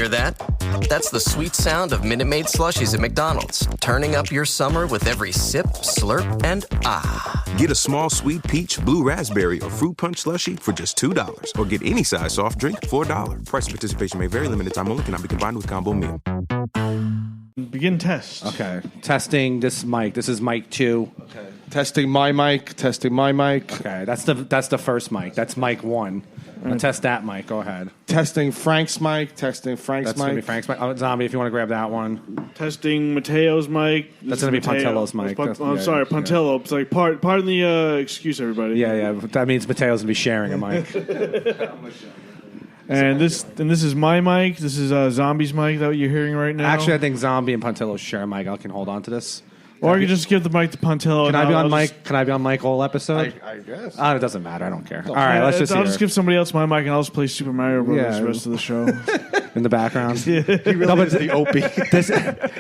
Hear that? That's the sweet sound of Minute Maid slushies at McDonald's, turning up your summer with every sip, slurp, and ah. Get a small sweet peach, blue raspberry, or fruit punch slushie for just $2. Or get any size soft drink for $1. Price and participation may vary. Limited time only. Cannot be combined with combo meal. Begin test. Okay. Testing this mic. This is mic 2. Okay. Testing my mic. Testing my mic. Okay. That's the first mic. That's mic 1. Right. Test that mic. Go ahead. Testing Frank's mic. Testing Frank's That's mic. going to be Frank's mic. Oh, Zombie, if you want to grab that one. Testing Mateo's mic. That's going to be Pontillo's mic. I'm sorry, Pontillo. It's like pardon the excuse, everybody. Yeah. That means Mateo's going to be sharing a mic. And this is my mic. This is Zombie's mic that you're hearing right now. Actually, I think Zombie and Pontillo share a mic. I can hold on to this. Or you just give the mic to Pontillo. Can I be on mic? Can I be on mic all episode? I guess. It doesn't matter. I don't care. All right, let's just. I'll just give somebody else my mic, and I'll just play Super Mario Brothers the rest of the show in the background. He really is the Opie.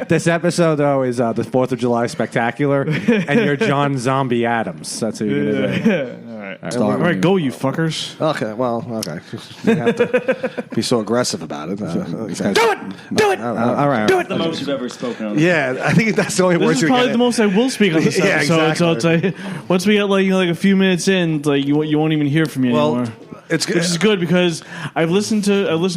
This episode though is the 4th of July spectacular, and you're John Zombie Adams. That's who you're gonna do. All right, go you fuckers. Okay, well, okay. You have to be so aggressive about it. Do it. All right. Do it. The most you've ever spoken on. Yeah, I think that's the only This words is you're probably getting. the most I will speak on this Yeah, episode. exactly. So it's like, once we get like a few minutes in, like you won't even hear from me anymore. It's good. Which is good because I've listened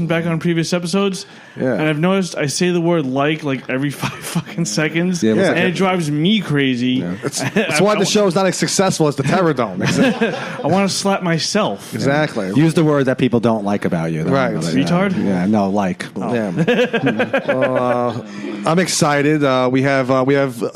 back on previous episodes, and I've noticed I say the word like every 5 fucking seconds, and it drives me crazy. Yeah. That's why the show is not as successful as the Terranova. I want to slap myself. Exactly. Use the word that people don't like about you. Though. Right. Retard? Yeah, no, like. Oh. Yeah. I'm excited. We have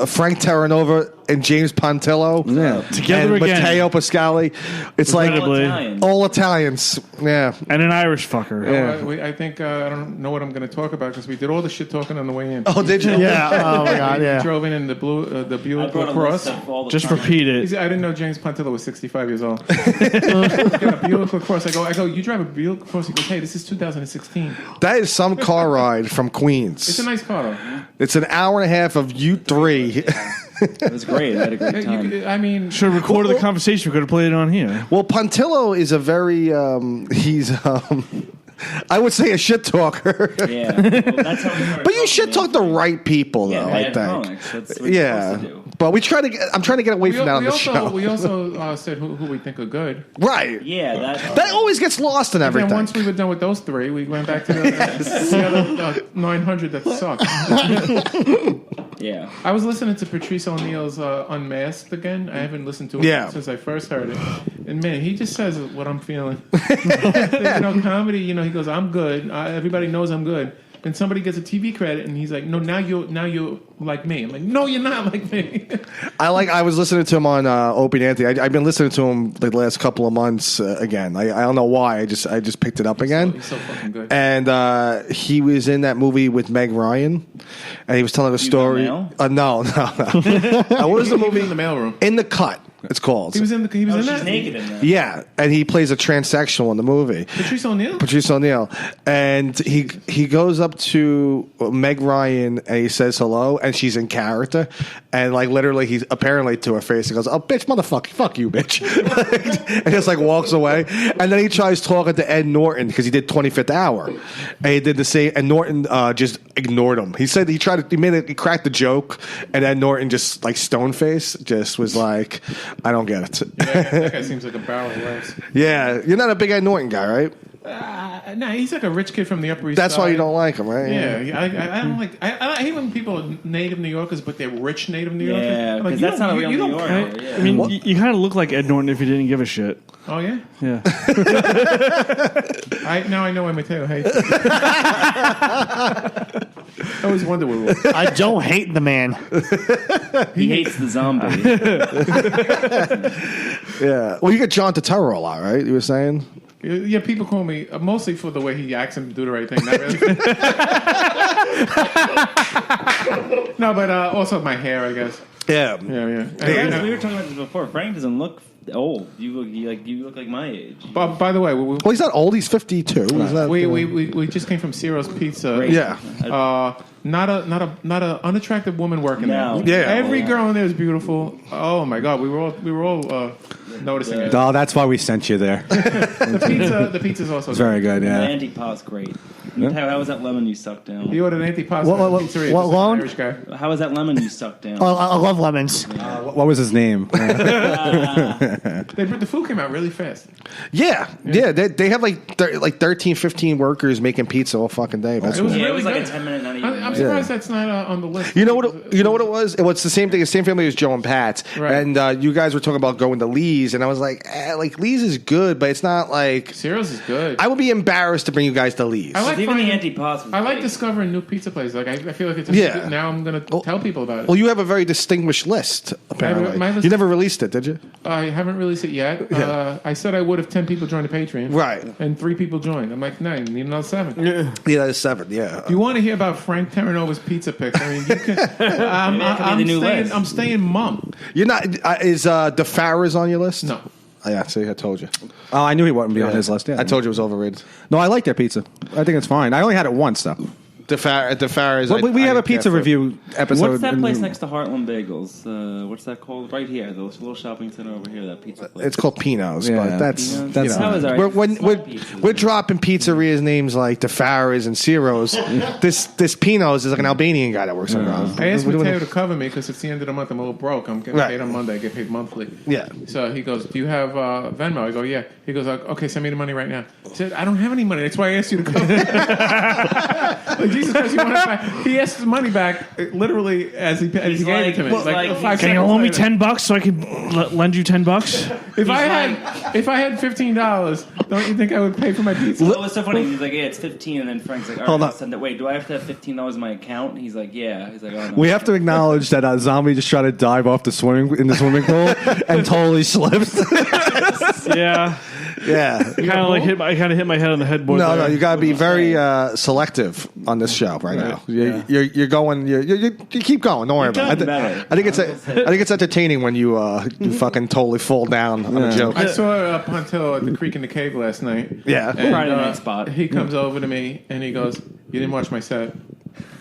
Frank Terranova and James Pontillo. Yeah. Together and again. Matteo Pascali. It's Incredibly. like all Italians. Yeah. And an Irish fucker. Yeah. I think I don't know what I'm going to talk about because we did all the shit talking on the way in. Oh, did you? Yeah. Oh my God. Yeah. Drove in the Buick brought a LaCrosse. list of all the Just comments. repeat it. I didn't know James Pontillo was 65 years old. Got a Buick LaCrosse. I go. You drive a Buick LaCrosse? He goes, hey, this is 2016. That is some car ride from Queens. It's a nice car, though. It's an hour and a half of you three. It was great. I had a great time. I mean, Should have recorded the conversation. We could have played it on here. Well, Pontillo is a very he's I would say a shit talker. Yeah. Well, that's how we started But you talking, should talk to the right people, Yeah, though. I bad think. comics. That's what you're supposed to do. But we try to. I'm trying to get away from that on the show. we also said who we think are good. Right. Yeah, That always gets lost in And everything. once we were done with those 3, we went back to the other 900 that sucked. Yeah. I was listening to Patrice O'Neal's Unmasked again. I haven't listened to it since I first heard it. And man, he just says what I'm feeling. Comedy, he goes, I'm good. Everybody knows I'm good. Then somebody gets a TV credit and he's like, no, now you're like me. I'm like, no, you're not like me. I was listening to him on Opie and Anthony. I've been listening to him the last couple of months again. I don't know why. I just picked it up again. He's so fucking good. And he was in that movie with Meg Ryan, and he was telling a story. No. What was the movie? In the mailroom. In the Cut. It's called. He was in She's that. naked in that. Yeah, and he plays a transsexual in the movie. Patrice O'Neal. Patrice O'Neal, and he goes up to Meg Ryan and he says hello, and she's in character, and like literally he's apparently to her face he goes, "Oh bitch, motherfucker, fuck you, bitch," and just like walks away, and then he tries talking to Ed Norton because he did 25th Hour, and he did the same, and Norton just ignored him. He said he cracked the joke, and Ed Norton just like stone face just was like, I don't get it. That guy seems like a barrel of laughs. Yeah, you're not a big Ed Norton guy, right? Nah, he's like a rich kid from the Upper East That's Side. why you don't like him, right? Yeah, I don't like. I hate when people are native New Yorkers, but they're rich native New Yorkers. Yeah, I'm like, because that's not a real New Yorker. I mean, you kind of look like Ed Norton if you didn't give a shit. Oh yeah. Yeah. Now I know why Mateo hates. I always wonder what. I don't hate the man. He hates the zombie. Yeah. Well, you get John Turturro a lot, right? You were saying? Yeah, people call me mostly for the way he acts and do the right thing. Not really. No, but also my hair, I guess. Yeah. Yeah. We were talking about this before. Frank doesn't look old. You look like my age. By the way, Well, he's not old. He's 52. Isn't that, we just came from Ciro's Pizza. Great. Yeah. Not a unattractive woman working No. there. Yeah. Every girl in there is beautiful. Oh my God, we were all noticing it. Oh, that's why we sent you there. The pizza's also It's very good, The yeah. antique pot's great. How was that lemon you sucked down? He ordered an antipasto pizzeria. What loan? Irish guy. How was that lemon you sucked down? Oh, I love lemons. What was his name? The food came out really fast. Yeah. They have like 13, 15 workers making pizza all fucking day. That's It was what- really like good. a 10-minute. I'm surprised that's not on the list. You know what it was? It was the same thing. The same family as Joe and Pat's. Right. And you guys were talking about going to Lee's, and I was like, Lee's is good, but it's not like Cyril's is good. I would be embarrassed to bring you guys to Lee's. I like Even the finding- antipasto. I like discovering new pizza places. Like I feel like it's now I'm going to tell people about it. Well, you have a very distinguished list. Apparently, my list- you never released it, did you? I haven't released it yet. Yeah. I said I would if 10 people joined the Patreon. Right. And 3 people joined. I'm like, 9. Need another 7. Yeah, that is 7. Yeah. You want to hear about Frank Terranova's pizza picks? I mean, you can. I'm staying mum. You're not. Is DeFara's on your list? No. Oh, yeah, see, I told you. Oh, I knew he wouldn't be on his list. Yeah, I told you it was overrated. No, I like their pizza. I think it's fine. I only had it once though. DeFara's. We have a pizza rizio episode. What's that place next to Heartland Bagels? What's that called? Right here, the little shopping center over here. That pizza place. It's called Pino's, Yeah. but that's Pino's? That's That was all right. we're dropping pizzerias names like DeFara's and Ciro's. This Pino's is like an Albanian guy that works around. I asked Mateo to cover me because it's the end of the month. I'm a little broke. I'm getting paid on Monday. I get paid monthly. Yeah. So he goes, "Do you have Venmo?" I go, "Yeah." He goes, "Okay, send me the money right now." I said, "I don't have any money. That's why I asked you to cover." Like Jesus Christ, you want it back? He asked his money back literally as he gave it to me. like, 5 Can you seconds loan me later. $10 so I can lend you $10? If I had $15, don't you think I would pay for my pizza? It was so funny. He's like, "Yeah, it's 15," and then Frank's like, "All right, Hold I'll on. send it." Wait, do I have to have $15 in my account? And he's like, "Yeah." He's like, "Oh no." We have to acknowledge that Zombie just tried to dive off the swimming pool and totally slipped. Yeah. Yeah. I kind of hit my head on the headboard. No, there. you got to be very selective on this show right now. You're going. You keep going. Don't worry about it. I think it's entertaining when you fucking totally fall down on a joke. I saw Pontillo at the Creek in the Cave last night. Yeah. And, Friday night spot. He comes over to me and he goes, "You didn't watch my set."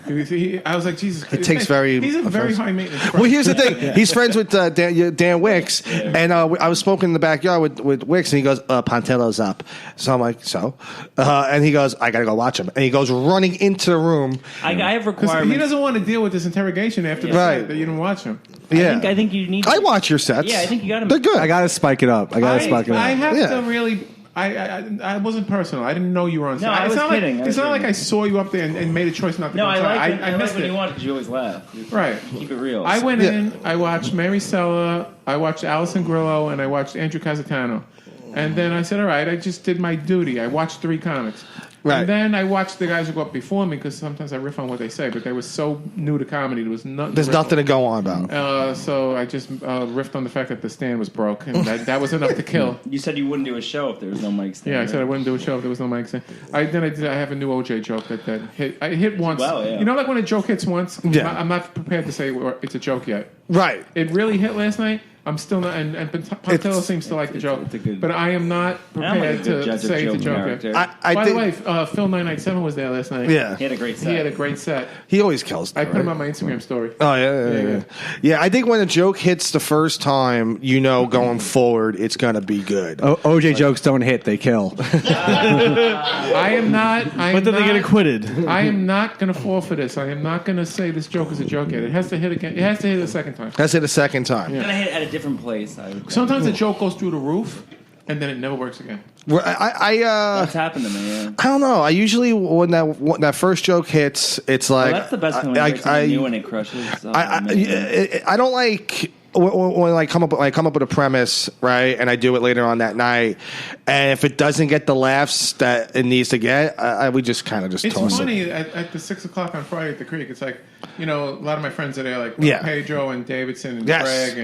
I was like, Jesus. It takes very. He's a very high maintenance. Well, here's the thing. He's friends with Dan Wicks, and I was smoking in the backyard with Wicks, and he goes, "Pontillo's up." So I'm like, "So?" And he goes, "I gotta go watch him." And he goes running into the room. I have Because requirements. he doesn't want to deal with this interrogation after the Right. set that you didn't watch him. Yeah, I think you need. I watch your sets. Yeah, I think you got him. They're good. I gotta spike it up. I I have Yeah. to really. I wasn't personal. I didn't know you were on set. No, I It's was not kidding. Like, it's not like I saw you up there and made a choice not to No, go I on set. like it. I like missed when it. you want because you always laugh. Right. Keep it real. I went Yeah. in, I watched Mary Sella, I watched Alison Grillo, and I watched Andrew Casatano. And then I said, all right, I just did my duty. I watched 3 comics. Right. And then I watched the guys who go up before me because sometimes I riff on what they say, but they were so new to comedy. There was nothing. There's nothing to go on about. So I just riffed on the fact that the stand was broke, and that was enough to kill. You said you wouldn't do a show if there was no mic stand. Yeah, I said I wouldn't do a show if there was no mic stand. I have a new OJ joke that hit. I hit once. Well, yeah. You know, like when a joke hits once. Yeah. I'm not prepared to say it's a joke yet. Right. It really hit last night. I'm still not, and Pontillo seems to like the joke, it's a good- but I am not I'm like a prepared good to judge of say it's a joke joke character. yet. I By think. the way, Phil 997 was there last night. Yeah. He had a great set. He had a great set. He always kills. I That, put him right? on my Instagram story. Oh yeah. Yeah, I think when a joke hits the first time, going forward, it's gonna be good. OJ jokes don't hit; they kill. I am not. But then they get acquitted. I am not going to fall for this. I am not going to say this joke is a joke yet. It has to hit again. It has to hit a second time. That's it. A second time. Then I hit it at a different place. I would think. Sometimes a joke goes through the roof, and then it never works again. That's happened to me. Yeah. I don't know. I usually when that first joke hits, it's like Well, that's the best thing when you something new and it crushes. I don't like when I come up with a premise, right, and I do it later on that night, and if it doesn't get the laughs that it needs to get, I would just kind of just It's toss funny it. at the 6 o'clock on Friday at the Creek. It's like a lot of my friends are there, like Yeah. Pedro and Davidson and Yes. Greg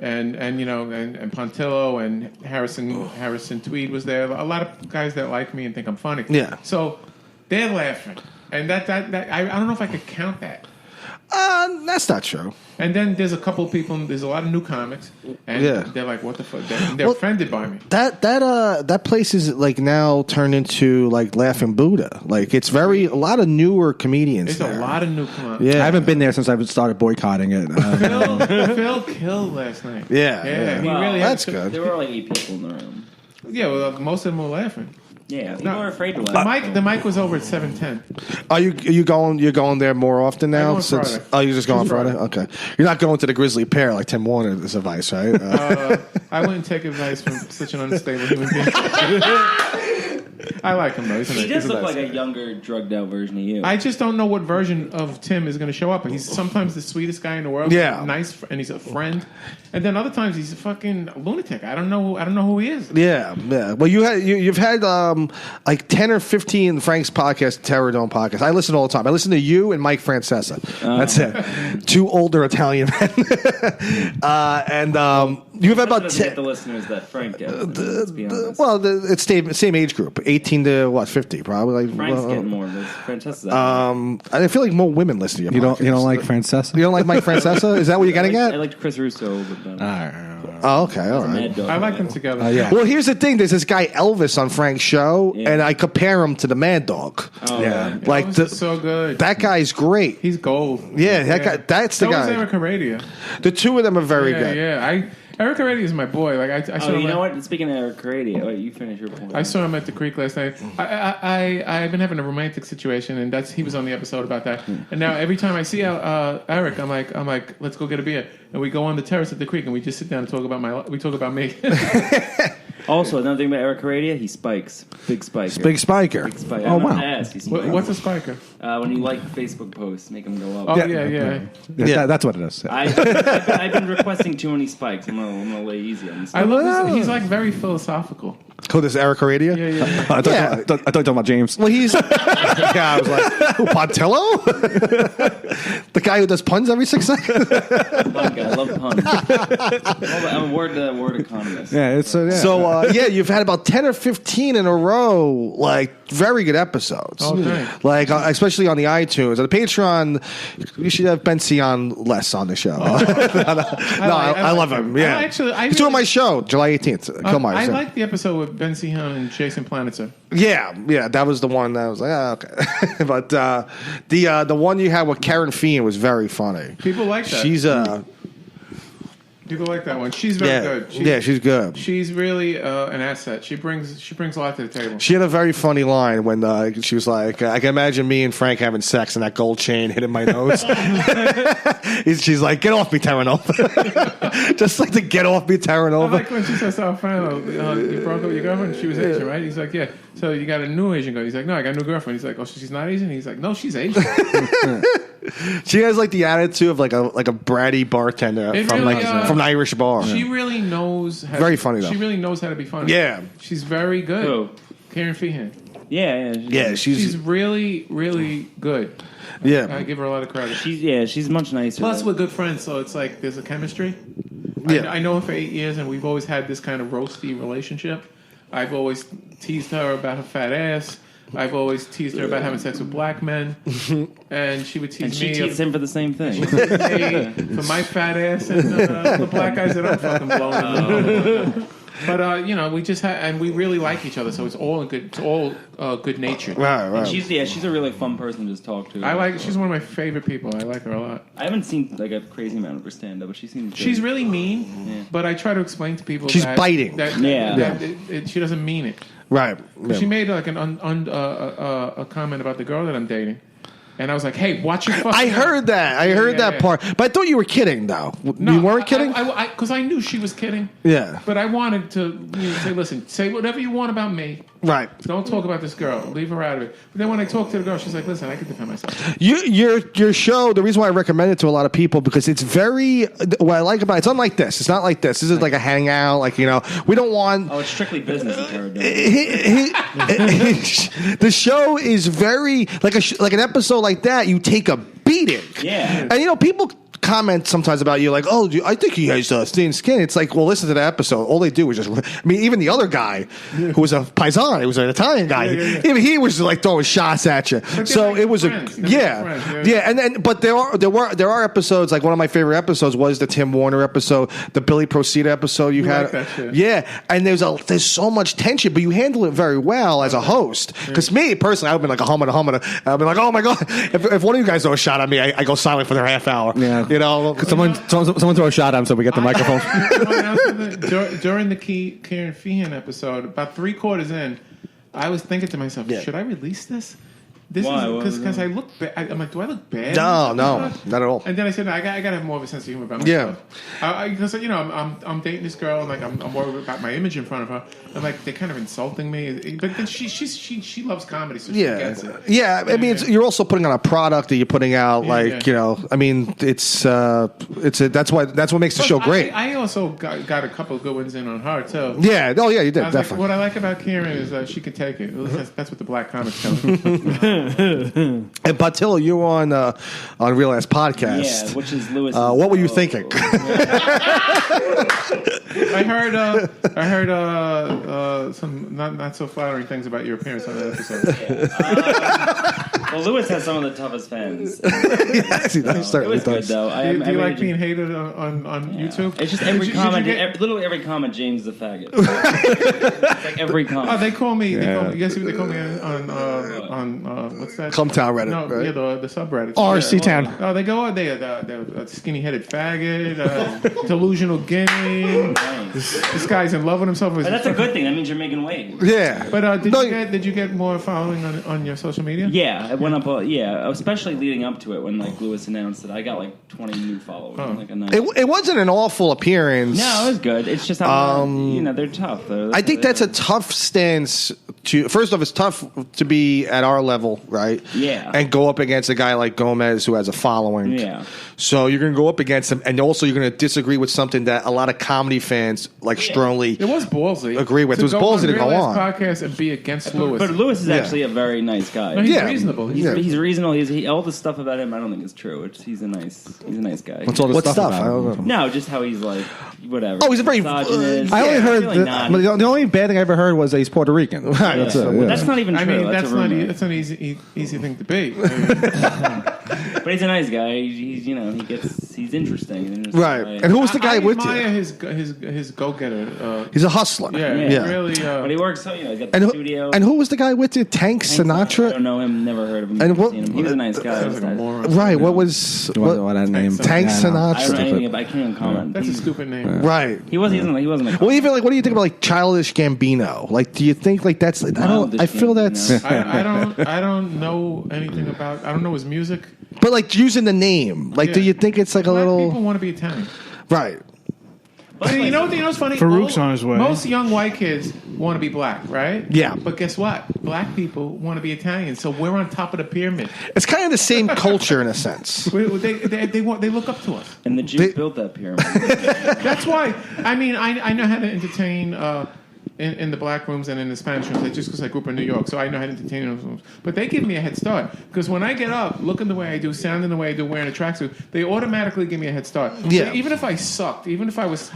and Pontillo and Harrison Tweed was there. A lot of guys that like me and think I'm funny. Yeah. So they're laughing, and that I don't know if I could count that. That's not true. And then there's a couple of people. There's a lot of new comics, and Yeah. they're like, "What the fuck?" They're offended by me. That place is like now turned into like Laughing Buddha. Like it's a lot of newer comedians. There's there. a lot of new comics. Yeah. I haven't been there since I started boycotting it. Phil killed last night. Yeah. He Well, really. That's had good. There were like 8 people in the room. Yeah, well, most of them were laughing. Yeah, people are afraid to laugh. The mic was over at 7:10. Are you going? You're going there more often now? I go on Friday. Oh, you're just going on Friday? Okay. You're not going to the Grizzly Pear like Tim Warner's advice, right? I wouldn't take advice from such an unstable human being. I like him though. He does look like a younger, drugged out version of you. I just don't know what version of Tim is going to show up. He's sometimes the sweetest guy in the world. Yeah, nice, and he's a friend. And then other times he's a fucking lunatic. I don't know who he is. Yeah. Well, you've had like 10 or 15 Frank's podcast, Terranova podcast. I listen all the time. I listen to you and Mike Francesa. That's it. Two older Italian men. You've had about 10. The listeners that Frank gets. Let's be honest. Well, it's same age group, 18 to 50, probably. Frank's getting more. Francesa's I feel like more women listen to your podcast. You don't like Francesa? You don't like Mike Francesa? Is that what you're getting at? I liked Chris Russo, but Oh, okay, all right. I like them together. Yeah. Well, here's the thing: there's this guy Elvis on Frank's show, and I compare him to the Mad Dog. Oh, yeah, like Elvis is so good. That guy's great. He's gold. Yeah, that guy. That's the guy. So is Eric Heredia. The two of them are very good. Yeah. Eric Heredia is my boy. Like I saw him. You know what? Speaking of Eric Heredia, you finish your point. I saw him at the Creek last night. I've been having a romantic situation, and he was on the episode about that. And now every time I see Eric, I'm like, let's go get a beer, and we go on the terrace at the Creek, and we just sit down and talk about me. Also, another thing about Eric Heredia, he spikes. Big spiker. Big spiker. Oh, wow. What's a spiker? When you like Facebook posts, make them go up. Oh, yeah. That's what it is. I've been requesting too many spikes. I'm gonna lay easy on this. I love this. He's like very philosophical. Who, this Eric Heredia? Yeah. I thought you were talking about James. Well, he's... I was like, who, Pontillo? The guy who does puns every 6 seconds? Pun guy. I love puns. I'm a word economist. Yeah, it's So, you've had about 10 or 15 in a row, like, very good episodes. Oh, thanks. Like, especially on the iTunes. On the Patreon, you should have Bensi on less on the show. I love him. Yeah. He's doing my show, July 18th. I like the episode with Ben Sehan and Jason Planitzer. Yeah, that was the one that I was like, okay. But the one you had with Karen Fian was very funny. People like that. She's People like that one. She's very good. She's good. She's really an asset. She brings a lot to the table. She had a very funny line when she was like, I can imagine me and Frank having sex and that gold chain hitting my nose. She's like, get off me, Terranova. Just like to get off me, Terranova. I like when she says, you broke up with your girlfriend? She was Asian, right? He's like, yeah. So you got a new Asian girl. He's like, no, I got a new girlfriend. He's like, oh, so she's not Asian? He's like, no, she's Asian. She has like the attitude of like a bratty bartender from an Irish bar. She really knows how very funny though. She really knows how to be funny. Yeah. She's very good. Who? Karen Feehan. Yeah. She's really, really good. Yeah. I give her a lot of credit. She's much nicer. Plus, we're good friends, so it's like there's a chemistry. Yeah. I know her for 8 years, and we've always had this kind of roasty relationship. I've always teased her about her fat ass. I've always teased her about having sex with black men, and she would tease me. She teased him for the same thing. For my fat ass and the black guys that I'm fucking blowing up. But we just and we really like each other, so it's all good. It's all good natured. Right. And she's a really fun person to just talk to. She's one of my favorite people. I like her a lot. I haven't seen like a crazy amount of her stand up, but she seems. She's really mean, but I try to explain to people she's biting. She doesn't mean it. Right. Yeah. She made like a comment about the girl that I'm dating. And I was like, "Hey, watch your fucking." I heard that. I heard that part, but I thought you were kidding, though. No, you weren't kidding, because I knew she was kidding. Yeah, but I wanted to say, "Listen, say whatever you want about me. Right? Don't talk about this girl. Leave her out of it." But then when I talked to the girl, she's like, "Listen, I can defend myself." Your show. The reason why I recommend it to a lot of people because it's very. What I like about it's unlike this. It's not like this. This is like a hangout. Like we don't want. Oh, it's strictly business. The show is very like an episode like that. You take a beating. Yeah, and people comment sometimes about you like, oh, I think he has thin skin. It's like, well, listen to the episode. All they do is just, even the other guy who was a paisan, he was an Italian guy. Even he was like throwing shots at you. So like it was friends. And then, but there are episodes like one of my favorite episodes was the Tim Warner episode, the Billy Procida episode you had. Like that shit. Yeah, and there's so much tension, but you handle it very well as a host. Because me personally, I've been like a humana. I've been like, oh my god, if one of you guys throw a shot at me, I go silent for their half hour. Yeah. Could someone throw a shot at him so we get the microphone? During the Karen Feehan episode, about 3/4 in, I was thinking to myself, should I release this? Why? Because I look bad. I'm like, do I look bad? No, not at all. And then I said, I got to have more of a sense of humor about myself. Because I'm dating this girl, and like I'm worried about my image in front of her, and like they're kind of insulting me. But then she loves comedy, so she gets it. Yeah, I mean, you're also putting on a product that you're putting out. I mean, that's what makes the show great. I also got a couple of good ones in on her too. Yeah, you did definitely. Like, what I like about Kieran is she can take it. That's what the black comics tell me. And Pontillo, you were on Real Ass Podcast. Yeah, which is Lewis. What were you thinking? I heard some not so flattering things about your appearance on that episode. Well, Lewis has some of the toughest fans. Yes, he does. It was good though. Do you like being hated on YouTube? It's just every comment. Literally every comment, James the faggot. It's like every comment. Oh, they call me. Guess who they call me on what's that? Cumtown Reddit. No, right? yeah, the subreddit. RC Town. Oh, they go. They're skinny-headed faggot, delusional guinea. This guy's in love with himself. But that's a good thing. That means you're making waves. Yeah. But did you get more following on your social media? Yeah, it went up. Especially leading up to it when like Lewis announced it, I got like 20 new followers. Like a nice... It wasn't an awful appearance. No, it was good. It's just they're tough. I think that's a tough stance to. First off, it's tough to be at our level, right? Yeah. And go up against a guy like Gomez who has a following. Yeah. So you're going to go up against him, and also you're going to disagree with something that a lot of comedy fans strongly. It was ballsy. Agree with. It was ballsy to go on podcast and be against Lewis. But Lewis is actually a very nice guy. No, he's reasonable. He's reasonable. All the stuff about him, I don't think is true. He's a nice guy. What's all this stuff? I don't know. No, just how he's like whatever. Oh, he's a very. Misogynist. I only heard really the only bad thing I ever heard was that he's Puerto Rican. Right. That's it. Yeah. That's not even true. I mean, that's not an easy thing to be. But he's a nice guy. He's interesting. Right. And who was the guy with you? I admire his go-getter. He's a hustler. Yeah. Really. But he works. He's got the studio. And who was the guy with you? Tank Sinatra. I don't know him. Never heard of him. And Seen him. He was a nice guy. Right. What was that name? Tank Sinatra. I can't even comment. That's a stupid name. Right. He wasn't. Well, even like, what do you think about like Childish Gambino? Like, do you think like that's? I feel that's. I don't know anything about. I don't know his music. But like using the name, like, do you think it's like a little? People want to be Italian, right? But you know what's funny? Farouk's on his way. Most young white kids want to be black, right? Yeah. But guess what? Black people want to be Italian, so we're on top of the pyramid. It's kind of the same culture in a sense. They look up to us. And the Jews built that pyramid. That's why. I mean, I know how to entertain. In the black rooms and in the Spanish rooms, just because I grew up in New York, so I know how to entertain those rooms. But they give me a head start because when I get up, looking the way I do, sounding the way I do, wearing a tracksuit, they automatically give me a head start. Yeah. So even if I sucked, even if I was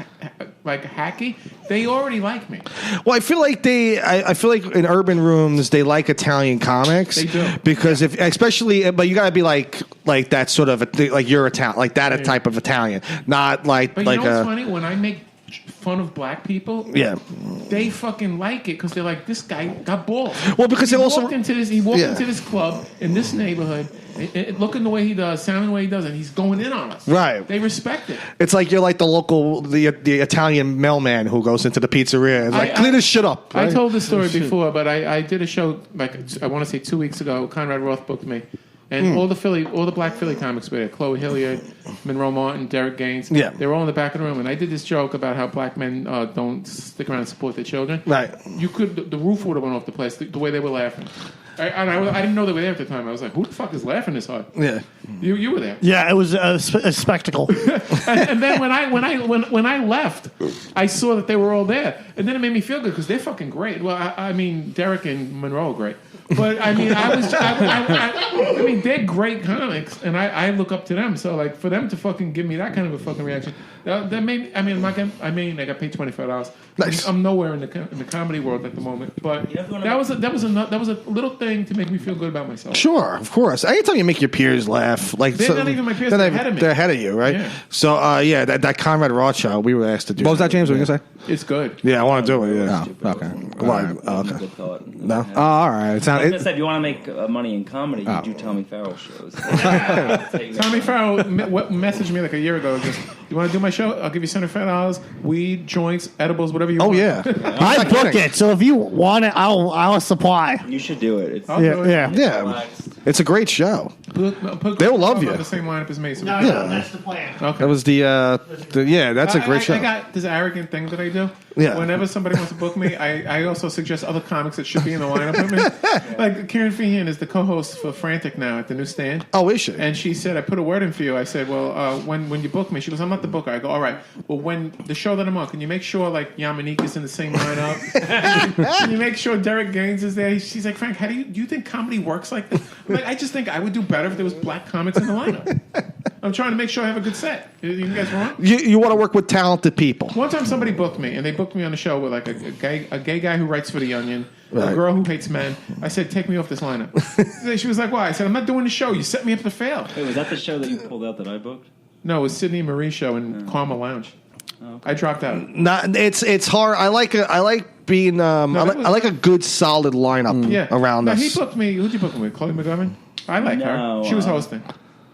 like hacky, they already like me. Well, I feel like I feel like in urban rooms they like Italian comics. They do because but you gotta be like that sort of like you're Italian, like that type of Italian, not like But like you know what's funny? When I make fun of black people, they fucking like it because they're like, this guy got balls. Well, because he walked into this club in this neighborhood, looking the way he does, sounding the way he does, and he's going in on us. Right. They respect it. It's like you're like the Italian mailman who goes into the pizzeria and like, clean this shit up. Right? I told this story before, but I did a show like I want to say 2 weeks ago. Conrad Roth booked me. And all the black Philly comics were there. Chloe Hilliard, Monroe Martin, Derek Gaines. Yeah. They were all in the back of the room. And I did this joke about how black men don't stick around and support their children. Right. The roof would have went off the place the way they were laughing. I didn't know they were there at the time. I was like, who the fuck is laughing this hard? Yeah. You were there. Yeah, it was a spectacle. and then when I left, I saw that they were all there. And then it made me feel good because they're fucking great. Well, I mean, Derek and Monroe are great. But I mean, I mean, they're great comics, and I look up to them. So like, for them to fucking give me that kind of a fucking reaction, that made. I mean, I got paid $25. Nice. I'm nowhere in the comedy world at the moment, but that was a little thing to make me feel good about myself. Sure, of course. Anytime you make your peers laugh, like they're not even my peers, they're ahead of me. They're ahead of you, right? Yeah. So that Conrad Roth show, we were asked to do. What was that, James? What were you gonna say? It's good. Yeah, I want to do it. Yeah. Oh, okay. Why? Okay. Good thought. No. Oh, all right. was gonna say, if you want to make money in comedy, you do Tommy Farrell shows. Tommy Farrell messaged me like a year ago. Just, you want to do my show? I'll give you $75. Weed, joints, edibles, whatever you want. Oh yeah, I book it. So if you want it, I'll supply. You should do it. Yeah. It's a great show. They'll love you. The same lineup as me. So No, that's the plan. Okay. That was that's a great show. I got this arrogant thing that I do. Yeah. Whenever somebody wants to book me, I also suggest other comics that should be in the lineup with me. Like Karen Feehan is the co-host for Frantic now at the new stand. Oh, is she? And she said, I put a word in for you. I said, well, when you book me, she goes, I'm not the booker. I go, all right. Well, when the show that I'm on, can you make sure like Yamanik is in the same lineup? Can you make sure Derek Gaines is there? She's like, Frank, do you think comedy works like this? I'm like, I just think I would do better if there was black comics in the lineup. I'm trying to make sure I have a good set. You guys wrong? You want to work with talented people. One time somebody booked me, and they booked me on the show with like a gay guy who writes for The Onion, a girl who hates men. I said, take me off this lineup. She was like, why? I said, I'm not doing the show. You set me up to fail. Wait, was that the show that you pulled out that I booked? No, it was Sydney Marie's show in Karma Lounge. Oh, okay. I dropped out. It's hard. I like being I like a good solid lineup around us. He booked me. Who'd you book me with? Chloe McGovern? I like her. She was hosting.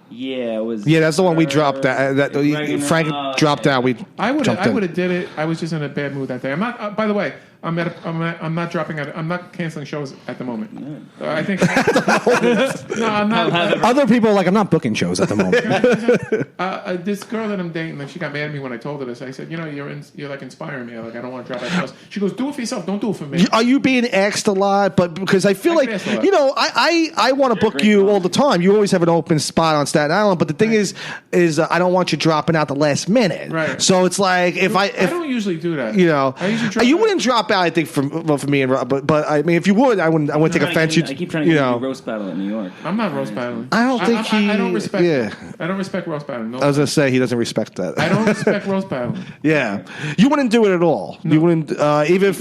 Yeah, it was. Yeah, that's the one we dropped. Frank dropped out. I would have did it. I was just in a bad mood that day. I'm not. By the way, I'm not dropping out. I'm not canceling shows at the moment. I think. No, I'm not. Other people are like, I'm not booking shows at the moment. This girl that I'm dating, like, she got mad at me when I told her this. I said, you're like inspiring me. Like, I don't want to drop out shows. She goes, do it for yourself. Don't do it for me. Are you being asked a lot? But because I feel like I want to book you all the time. You always have an open spot on Staten Island. But the thing is I don't want you dropping out the last minute. Right. So it's like I don't usually do that. I usually you wouldn't drop out. I think for me and Rob, but I mean, if you would, I wouldn't take offense. I keep trying to get you roast battle in New York. I'm not roast battling. I don't think I don't respect. Yeah. I don't respect roast battling. No. I was gonna say he doesn't respect that. I don't respect roast battling. Yeah, you wouldn't do it at all. No. You wouldn't even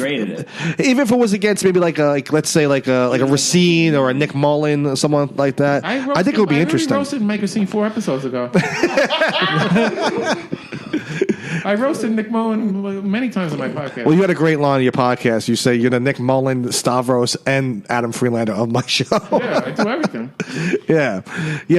if it was against maybe let's say like a Racine or a Nick Mullen or someone like that. I think it would be interesting. I roasted Mike Racine 4 episodes ago. I roasted Nick Mullen many times on my podcast. Well, you had a great line on your podcast. You say you're the Nick Mullen, Stavros, and Adam Freelander of my show. Yeah, I do everything. Yeah,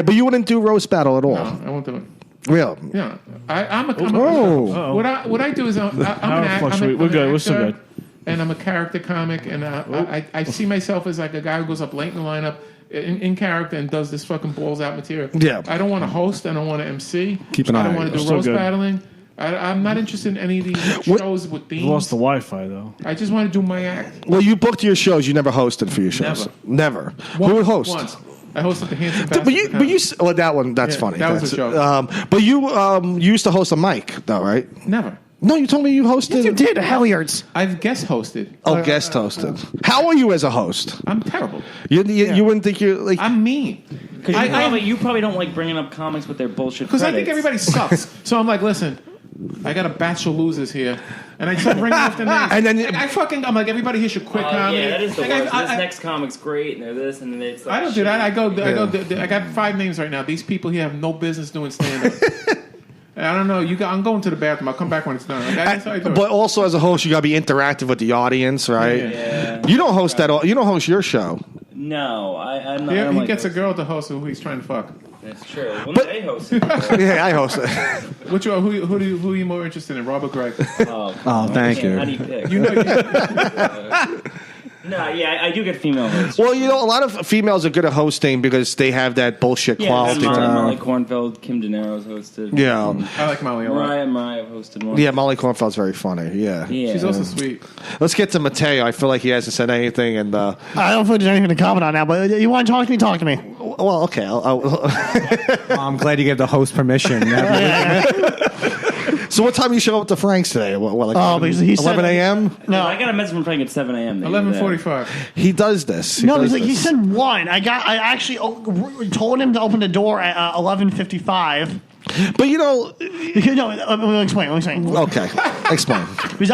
but you wouldn't do roast battle at all. No, I won't do it. Real? Yeah, what I do is I'm an actor. We're good. We're still good. And I'm a character comic, and I see myself as like a guy who goes up late in the lineup. In character and does this fucking balls out material. Yeah, I don't want to host. I don't want to MC. Keep an eye. I don't want to do roast battling. I'm not interested in any of these shows with themes. You lost the Wi-Fi though. I just want to do my act. Well, you booked your shows. You never hosted for your shows. Never. Who would host? Once. I hosted the Handsome Bastard. But you that one. That's funny. That was a joke. But you used to host a mic though, right? Never. No, you told me you hosted. Yes, you did. Helliards. I've guest hosted. Oh, guest hosted. How are you as a host? I'm terrible. You wouldn't think you're like. I'm mean. You probably don't like bringing up comics with their bullshit. Because I think everybody sucks. So I'm like, listen, I got a batch of losers here, and I start bringing off the names. And then I'm like, everybody here should quit comedy. Yeah, that is the worst. This next comic's great, and they're this, and then it's. Like, I don't do that. I got 5 names right now. These people here have no business doing stand-up. I don't know. I'm going to the bathroom. I'll come back when it's done. That's how I do it. But also, as a host, you got to be interactive with the audience, right? Yeah. You don't host that. You don't host your show. No, I'm not. He gets a girl to host who he's trying to fuck. That's true. Well, they host it. Yeah, I host it. Who are you more interested in, Rob or Greg? Oh, thank you. How do you pick? You know. No, yeah, I do get female hosts. Well, a lot of females are good at hosting because they have that bullshit quality. Molly Kornfeld, Kim Denaro's hosted. Yeah. I like Molly a lot. Mariah hosted one. Yeah, Molly Kornfeld's very funny. Yeah. She's also sweet. Let's get to Mateo. I feel like he hasn't said anything. And I don't feel there's anything to comment on now, but you want to talk to me? Talk to me. Well, okay. I'm glad you gave the host permission. So what time you show up to Frank's today? Because he 11 a.m.? No, I got a message from Frank at 7 a.m. 11:45. He does this. He said 1. I actually told him to open the door at 11:55. But let me explain. Okay, explain. Because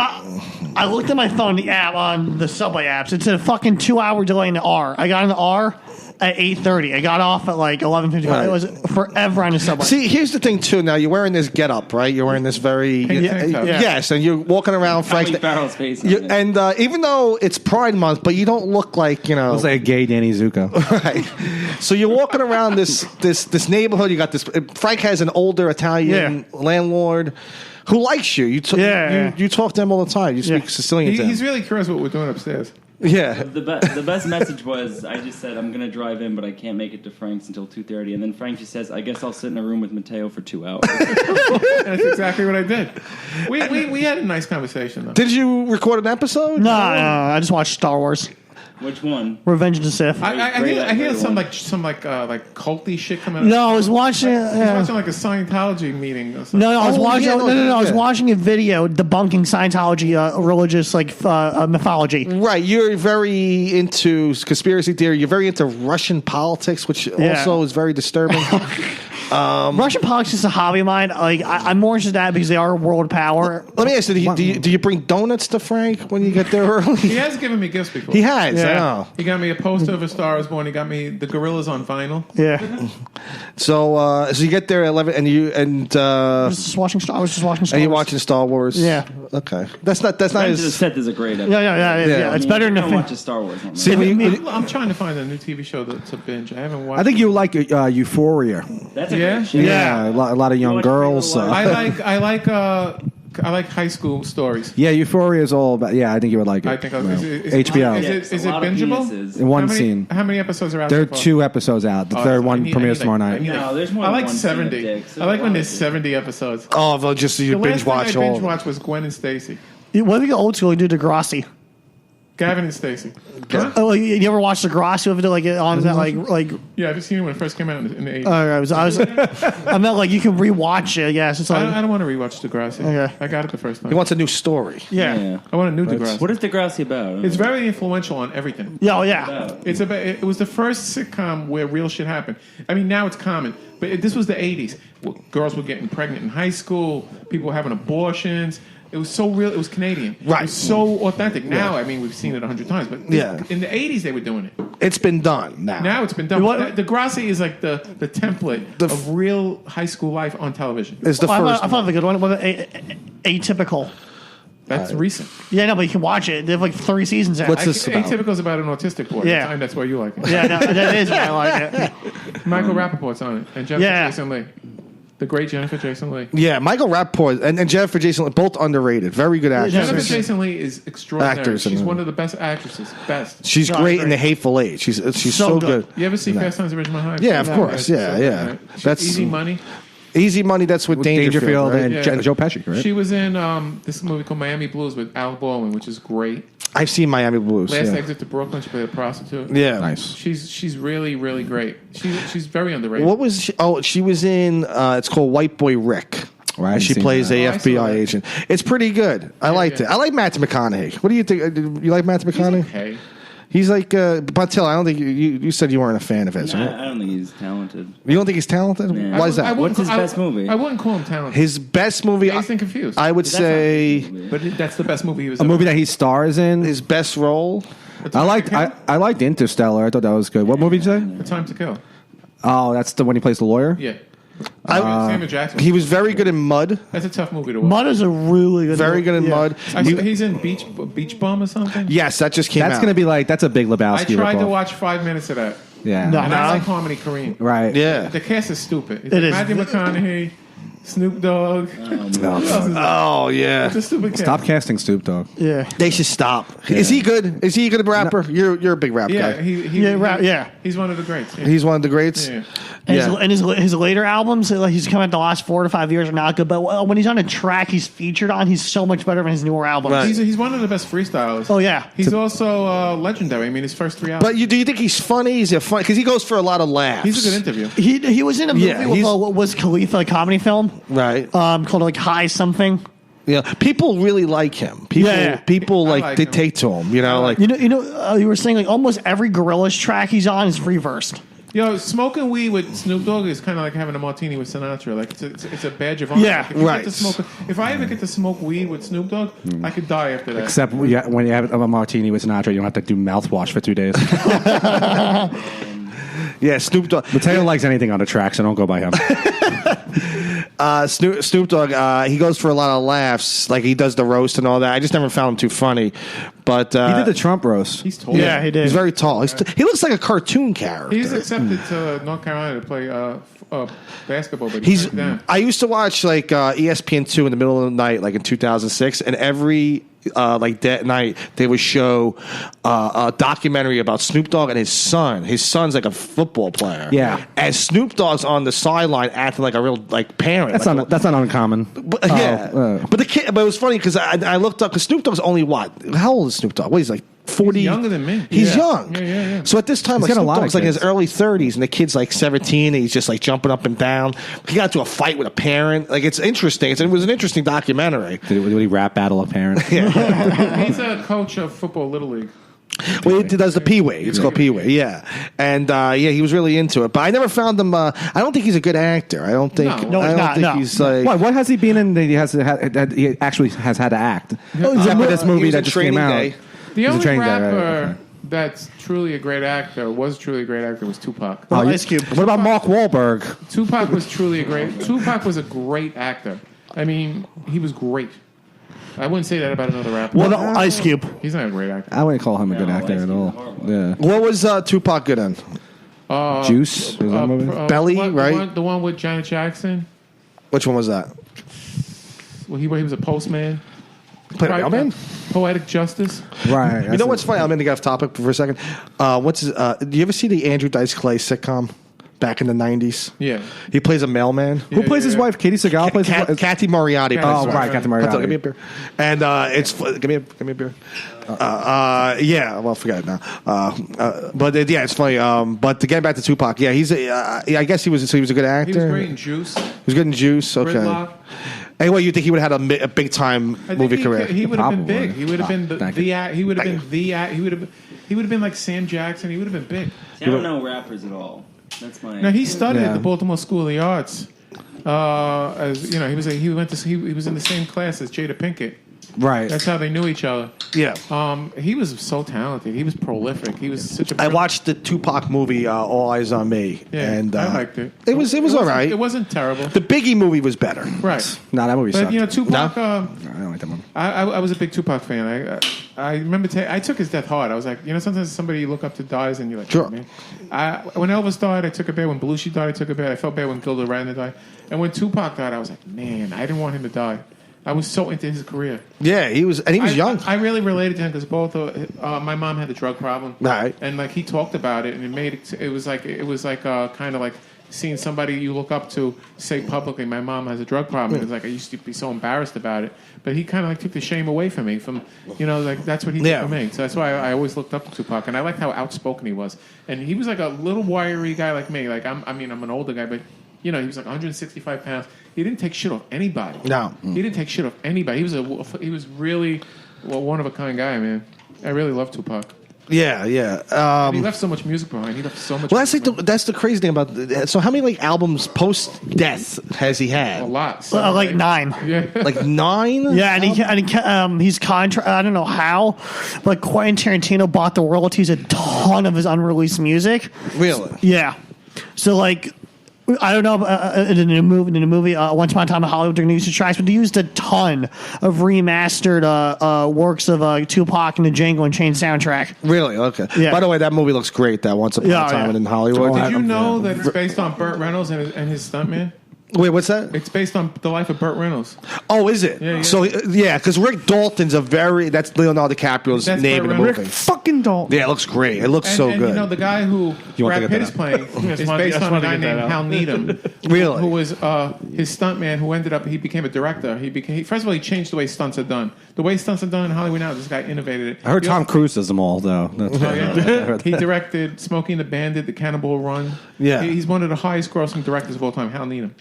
I looked at my phone, the app on the subway apps. It said a fucking 2-hour delay in the R. I got in the R, at 8:30. I got off at like 11:55. Right. It was forever on the subway. See, here's the thing too. Now you're wearing this get-up, right? You're wearing this very yes, and you're walking around Frank's. Farrell's face. And even though it's Pride Month, but you don't look like It was like a gay Danny Zuko. right. So you're walking around this neighborhood. You got this. Frank has an older Italian landlord who likes you. You talk to him all the time. You speak Sicilian to him. He's really curious what we're doing upstairs. Yeah. The best message was I just said I'm gonna drive in, but I can't make it to Frank's until 2:30, and then Frank just says I guess I'll sit in a room with Matteo for 2 hours. That's exactly what I did. We had a nice conversation though. Did you record an episode? No, I just watched Star Wars. Which one? Revenge of the Sith. I hear some culty shit coming. No, I was watching. I was watching like a Scientology meeting. Or something. No, I was watching. I was watching a video debunking Scientology, religious mythology. Right, you're very into conspiracy theory. You're very into Russian politics, which also is very disturbing. Russian politics is a hobby of mine. Like I'm more interested in that because they are a world power. Let me ask you: do you bring donuts to Frank when you get there early? He has given me gifts before. He has. I know. He got me a poster of A Star Is Born. He got me the Gorillas on vinyl. Yeah. So you get there at 11, I was just watching Star Wars. And you're watching Star Wars. Yeah. Okay. That's not as. The Sith is a great episode. Yeah. It's better than I watch a Star Wars. See, I'm trying to find a new TV show to binge. I haven't watched. I think you like Euphoria. That's a great show. Yeah, a lot of young girls. I like high school stories. Yeah, Euphoria is all about. Yeah, I think you would like it. I think HBO. Is it bingeable? In one scene. How many episodes are out? There are so far? 2 episodes out. The third one premieres tomorrow night. No, there's more. I than like one 70. scene of I like when there's 70 episodes. Oh, well, just so you The binge last watch thing I all. binge watched was Gwen and Stacy. When we get old school, we do Degrassi. Gavin and Stacy. Oh, you ever watch Degrassi? Over there, like on that, like. Yeah, I've seen it when it first came out in the 80s. I meant like you can rewatch it. Yes, it's like. I don't want to rewatch Degrassi. Okay. I got it the first time. He wants a new story. Yeah. I want a new Degrassi. What is Degrassi about? It's very influential on everything. Yeah. It's about. It was the first sitcom where real shit happened. I mean, now it's common, but this was the 80s. Girls were getting pregnant in high school. People were having abortions. It was so real. It was Canadian. Right. It was so authentic. Now, I mean, we've seen it 100 times, but in the 80s they were doing it. It's been done now. Now it's been done. Degrassi is like the template of real high school life on television. It's the first. I thought the good one. Atypical. That's recent. Yeah, no, but you can watch it. They have like 3 seasons out. What's this about? Atypical is about an autistic boy. Yeah. And that's why you like it. Yeah, no, that is why I like it. Michael Rappaport's on it. And Jennifer Jason Leigh. The great Jennifer Jason Leigh. Yeah, Michael Rappaport and Jennifer Jason Leigh, both underrated. Very good actors. Jennifer Jason Leigh is extraordinary. Actors, She's one of the best actresses. Best. She's great in The Hateful Eight. She's so good. You ever see Fast Times at Ridgemont High? Yeah, of course. Yeah. That's Easy Money. Easy Money. That's with Dangerfield, right? and Joe Pesci, right? She was in this movie called Miami Blues with Al Baldwin, which is great. I've seen Miami Blues. Last Exit to Brooklyn. She played a prostitute. Yeah, nice. She's really, really great. She's very underrated. What was she? Oh, she was in. It's called White Boy Rick. Right, she plays a FBI that. agent. It's pretty good. I liked it. I like Matthew McConaughey. What do you think? You like Matthew McConaughey? Okay. He's like Pontillo. I don't think you said you weren't a fan of his. Nah, Right? I don't think he's talented. You don't think he's talented? Nah. Why is that? What's his best movie? I wouldn't call him talented. His best movie. Dazed and Confused. I would say But that's the best movie he was A in. movie that he stars in. his best role. I liked Interstellar. I thought that was good. What movie did you say? The Time to Kill. Oh, that's the one he plays the lawyer. Yeah. Samuel Jackson. He was very good in Mud. That's a tough movie to watch. Mud is a really good. Very good in Mud. He's in Beach Bum or something. Yes, that just came out. That's gonna be like that's a Big Lebowski. I tried to ripoff. watch 5 minutes of that. Yeah. No. And I like Harmony Korine. Right. Yeah. The cast is stupid. It's It is. Matthew McConaughey, Snoop Dogg. Oh yeah. It's a stupid cast. Stop casting Stoop Dog. Yeah. They should stop. Is he good? Is he a good rapper? You're a big rap Yeah, guy. He's one of the greats. Yeah. He's one of the greats. Yeah. And his later albums, like he's come out the last 4 to 5 years, are not good. But when he's on a track he's featured on, he's so much better than his newer albums. Right. He's one of the best freestylers. Oh yeah. He's also legendary. I mean, his first 3 albums. But do you think he's funny? Is he funny? Because he goes for a lot of laughs. He's a good interview. He was in a movie Yeah, with he's- what was Khalifa, a comedy film, Right. called like High Something. Yeah. People really like him. People I like like dictate to him. You know, like You were saying like almost every Gorillaz track he's on is reversed. Smoking weed with Snoop Dogg is kind of like having a martini with Sinatra. Like it's a badge of honor. Yeah, Like, if you right. get to smoke, if I ever get to smoke weed with Snoop Dogg, I could die after that. Except when you have a martini with Sinatra, you don't have to do mouthwash for 2 days. Yeah, Snoop Dogg. Mateo likes anything on the track, so don't go by him. Snoop Dogg, he goes for a lot of laughs, like he does the roast and all that. I just never found him too funny. But he did the Trump roast. He's tall. Yeah, he did. He's very tall. He looks like a cartoon character. He's accepted to North Carolina to play basketball, but I used to watch like ESPN2 in the middle of the night, like in 2006, and every like that night they would show a documentary about Snoop Dogg and his son. His son's like a football player. Yeah, and Snoop Dogg's on the sideline acting like a real like parent. That's not uncommon. But, but the kid. But it was funny because I looked up because Snoop Dogg's only what? How old is Snoop Dogg? What, he's like 40? He's younger than me. He's young. Yeah. So at this time, He's like, got a Snoop lot of Dogg's like in his kids. early 30s, and the kid's like 17, and he's just like jumping up and down. He got into a fight with a parent. Like, it's interesting. It was an interesting documentary. Did he rap battle a parent? He's a coach of football Little League. Well, he does the Pee-wee. It's called Pee-wee, yeah. And, he was really into it. But I never found him... I don't think he's a good actor. I don't think... No, he's not, no. He's like... What has he been in that he actually has had to act? Except for this movie that just came out. The He's a only training rapper guy, right? Okay. that's truly a great actor, was Tupac. Ice Cube. What about Mark Wahlberg? Tupac was a great actor. I mean, he was great. I wouldn't say that about another rapper. Well, no, Ice Cube. He's not a great actor. I wouldn't call him a good actor at all. Yeah. What was Tupac good in? Juice? Was that movie? Belly, right? The one with Janet Jackson. Which one was that? Well, he was a postman. Played a mailman? Poetic Justice. Right. You know what's funny? I'm going to get off topic for a second. Do you ever see the Andrew Dice Clay sitcom back in the 90s? Yeah. He plays a mailman. Who plays his wife? Katie Segal plays his wife? Kathy Moriarty. Oh, right. Kathy Moriarty. Give me a beer. And give me a beer. Forget it now. But it's funny. But to get back to Tupac, I guess he was a good actor. He was great in Juice. He was good in Juice. Okay. Gridlock. Anyway, you think he would have had a big time movie career? He would have been big. He would have been he would have been like Sam Jackson. He would have been big. See, I don't know rappers at all. That's my. Now he studied at the Baltimore School of the Arts. As you know, he was in the same class as Jada Pinkett. Right. That's how they knew each other. Yeah. He was so talented. He was prolific. He was such a. I watched the Tupac movie, All Eyes on Me, and I liked it. It was all right. It wasn't terrible. The Biggie movie was better. Right. No, that movie sucked. But Tupac. I don't like that movie. I was a big Tupac fan. I remember I took his death hard. I was like, sometimes somebody you look up to dies and you're like, sure. Oh, man. When Elvis died, I took it bad. When Belushi died, I took it bad. I felt bad when Gilda Radner died. And when Tupac died, I was like, man, I didn't want him to die. I was so into his career. Yeah, he was young. I really related to him because both my mom had a drug problem, right? And like he talked about it, and it was like kind of like seeing somebody you look up to say publicly, "My mom has a drug problem." It was like I used to be so embarrassed about it, but he kind of like took the shame away from me. Like that's what he did for me. So that's why I always looked up to Tupac, and I liked how outspoken he was. And he was like a little wiry guy like me. Like I'm an older guy, but he was like 165 pounds. He didn't take shit off anybody. No. He didn't take shit off anybody. He was really one of a kind guy, man. I really love Tupac. Yeah. He left so much music behind. He left so much. Well, that's the crazy thing about. So, how many albums post death has he had? A lot. Like 9. Yeah. Like 9. Yeah, he's I don't know how, but Quentin Tarantino bought the royalties a ton of his unreleased music. Really? Yeah. So like. I don't know in the movie Once Upon a Time in Hollywood they're going to use the tracks, but they used a ton of remastered works of Tupac and the Django Unchained soundtrack. Really? Okay. Yeah. By the way, that movie looks great. That Once Upon a Time in Hollywood. Did you know that it's based on Burt Reynolds and his stuntman? Wait, what's that? It's based on the life of Burt Reynolds. Oh, is it? Yeah. So, because Rick Dalton's that's Leonardo DiCaprio's name in the movie. Rick fucking Dalton. Yeah, it looks great. It looks so good. The guy who Brad Pitt is playing is based on a guy named Hal Needham. Really? Who was his stuntman who ended up, he became a director. First of all, he changed the way stunts are done. The way stunts are done in Hollywood now, this guy innovated it. I heard Tom Cruise does them all, though. He directed Smokey and the Bandit, The Cannibal Run. Yeah. He's one of the highest grossing directors of all time, Hal Needham.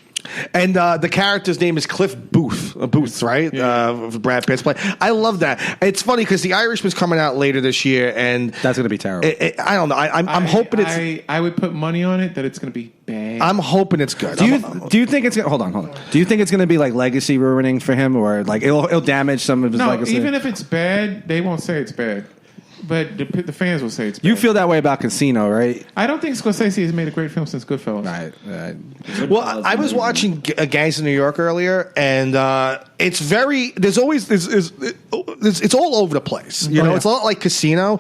And the character's name is Cliff Booth. Booth, right? Yeah. Brad Pitt's play. I love that. It's funny because The Irishman's coming out later this year, and that's going to be terrible. I don't know. I'm hoping it's. I would put money on it that it's going to be bad. I'm hoping it's good. Do you think it's going? Hold on. Do you think it's going to be like legacy ruining for him, or like it'll damage some of his legacy? Even if it's bad, they won't say it's bad. but the fans will say it's bad. You feel that way about Casino, right? I don't think Scorsese has made a great film since Goodfellas. Right. Well, I was watching Gangs of New York earlier, and it's very. There's always it's all over the place. You know, it's a lot like Casino.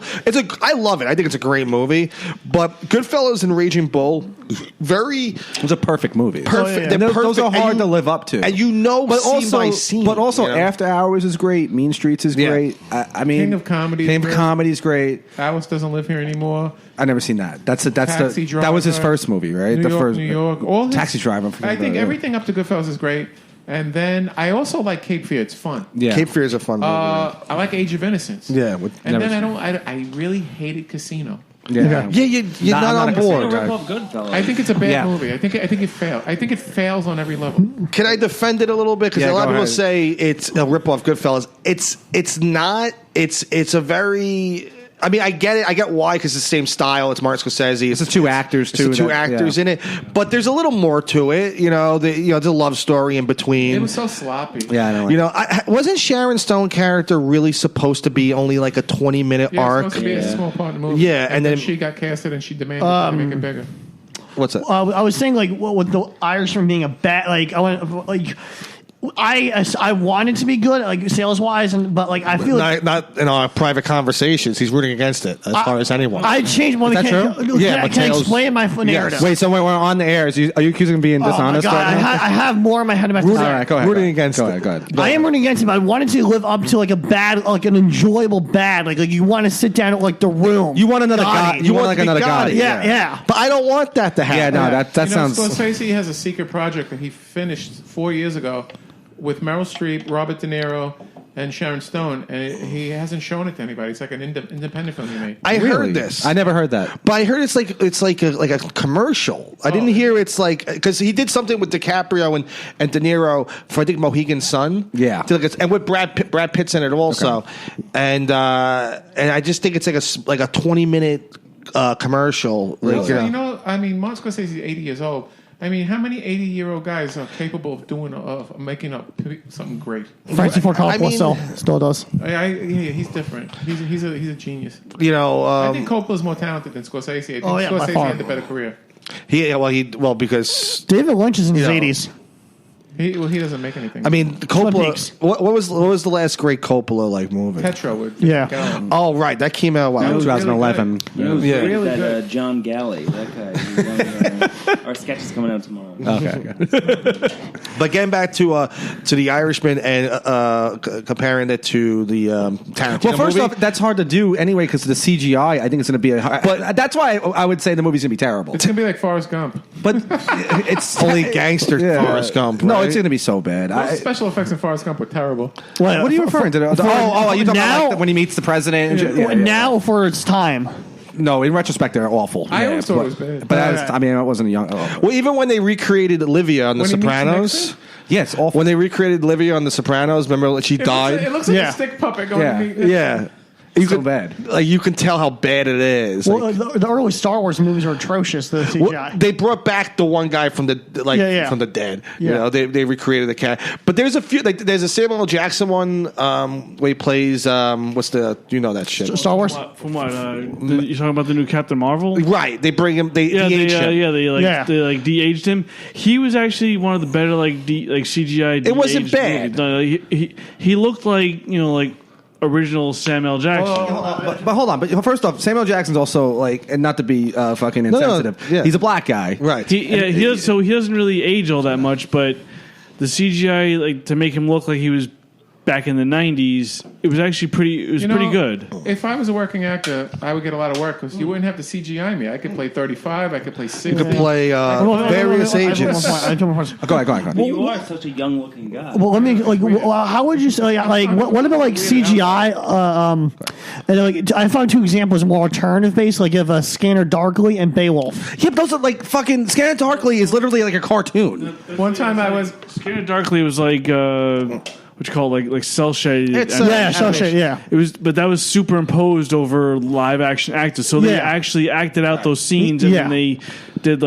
I love it. I think it's a great movie. But Goodfellas and Raging Bull, it was a perfect movie. Perfect. They're perfect. Those are hard to live up to, and scene by scene. But also, After Hours is great. Mean Streets is great. I mean, King of Comedy. King of Comedy is great. Alice Doesn't Live Here Anymore. I never seen that. That was his first movie, right? New York. All Taxi Driver. I think everything up to Goodfellas is great. And then I also like Cape Fear. It's fun. Yeah, Cape Fear is a fun movie. I like Age of Innocence. Yeah, and then I really hated Casino. Yeah, you're not on board. I think it's a bad movie. I think it failed. I think it fails on every level. Can I defend it a little bit? Because a lot of people say it's a ripoff Goodfellas. It's not. It's a very. I mean, I get it. I get why, because it's the same style. It's Martin Scorsese. It's the two actors too. It's the two actors in it, but there's a little more to it. There's a love story in between. It was so sloppy. Yeah, I know. Wasn't Sharon Stone character really supposed to be only like a 20-minute arc? It's supposed to be a small part of the movie. Yeah, and then she got casted and she demanded to make it bigger. What's that? I was saying with the Irishman being a bad I want it to be good, like sales wise, but I feel not in our private conversations. He's rooting against it as far as anyone. I changed one. Is that true? Can I explain my narrative? Wait, so when we're on the air, are you accusing of being dishonest? Oh my God, I have more in my head about this. All right, go ahead. Rooting against it. Go ahead. I am rooting against it, but I wanted to live up to a bad, an enjoyable bad. Like you want to sit down at The Room. You want another guy. You want another guy. Yeah. But I don't want that to happen. Yeah, no, that sounds. Scorsese has a secret project that he finished 4 years ago with Meryl Streep, Robert De Niro, and Sharon Stone, and he hasn't shown it to anybody. It's like an independent film he made. I heard this. I never heard that, but I heard it's like a commercial. I didn't hear it's because he did something with DiCaprio and De Niro for I think Mohegan Sun. Yeah, and with Brad Pitt's in it also, and I just think it's like a 20-minute commercial. Really? I mean, Martin Scorsese is 80 years old. I mean, how many 80-year-old guys are capable of making up something great? Francis Ford Coppola still does. He's different. He's a genius. I think Coppola's more talented than Scorsese. I think Scorsese had the better career. Because David Lynch is in his 80s. He doesn't make anything. I mean, Coppola. What was the last great Coppola movie? Petra with John Oh, right, that came out 2011. Really good. John Galley, that guy. Our sketch is coming out tomorrow. Okay. But getting back to the Irishman and comparing it to the Tarantino Well, first movie, off, that's hard to do anyway because the CGI. I think it's going to be but that's why I would say the movie's going to be terrible. It's going to be like Forrest Gump. But it's only gangster Forrest Gump. No, right? it's going to be so bad. Special effects in Forrest Gump were terrible. What are you referring to? You talking about when he meets the president? Now for its time. No, in retrospect, they're awful. I always thought it was bad. But I wasn't a young. Well, even when they recreated Olivia on The Sopranos. Yes, awful. When they recreated Olivia on The Sopranos, remember she died? It looks like a stick puppet going to Yeah. Bad. You can tell how bad it is. Well, the early Star Wars movies are atrocious. The CGI. They brought back the one guy from the from the dead. Yeah. They recreated the cat. But there's a few. There's a Samuel L. Jackson one where he plays. What's the? That shit. Star Wars. From what? You talking about the new Captain Marvel? Right. They bring him. They de-aged him. They de-aged him. He was actually one of the better CGI. It wasn't bad. No, he looked like original Samuel Jackson. But hold on. But first off, Samuel Jackson's also and not to be fucking insensitive. No, yeah. He's a black guy, right? He doesn't really age all that much, but the CGI to make him look like he was back in the 90s, it was actually pretty good. If I was a working actor, I would get a lot of work because you wouldn't have to CGI me. I could play 35. I could play 60. You could play various ages. Go ahead. But you are such a young-looking guy. Well, let me how would you say what about CGI? I found two examples more alternative based, of Scanner Darkly and Beowulf. Yeah, but those are fucking Scanner Darkly is literally like a cartoon. One time I was Scanner Darkly was what you call like cell shaded. Cell shaded. Yeah, it was, but that was superimposed over live action actors. So they actually acted out those scenes, and then they did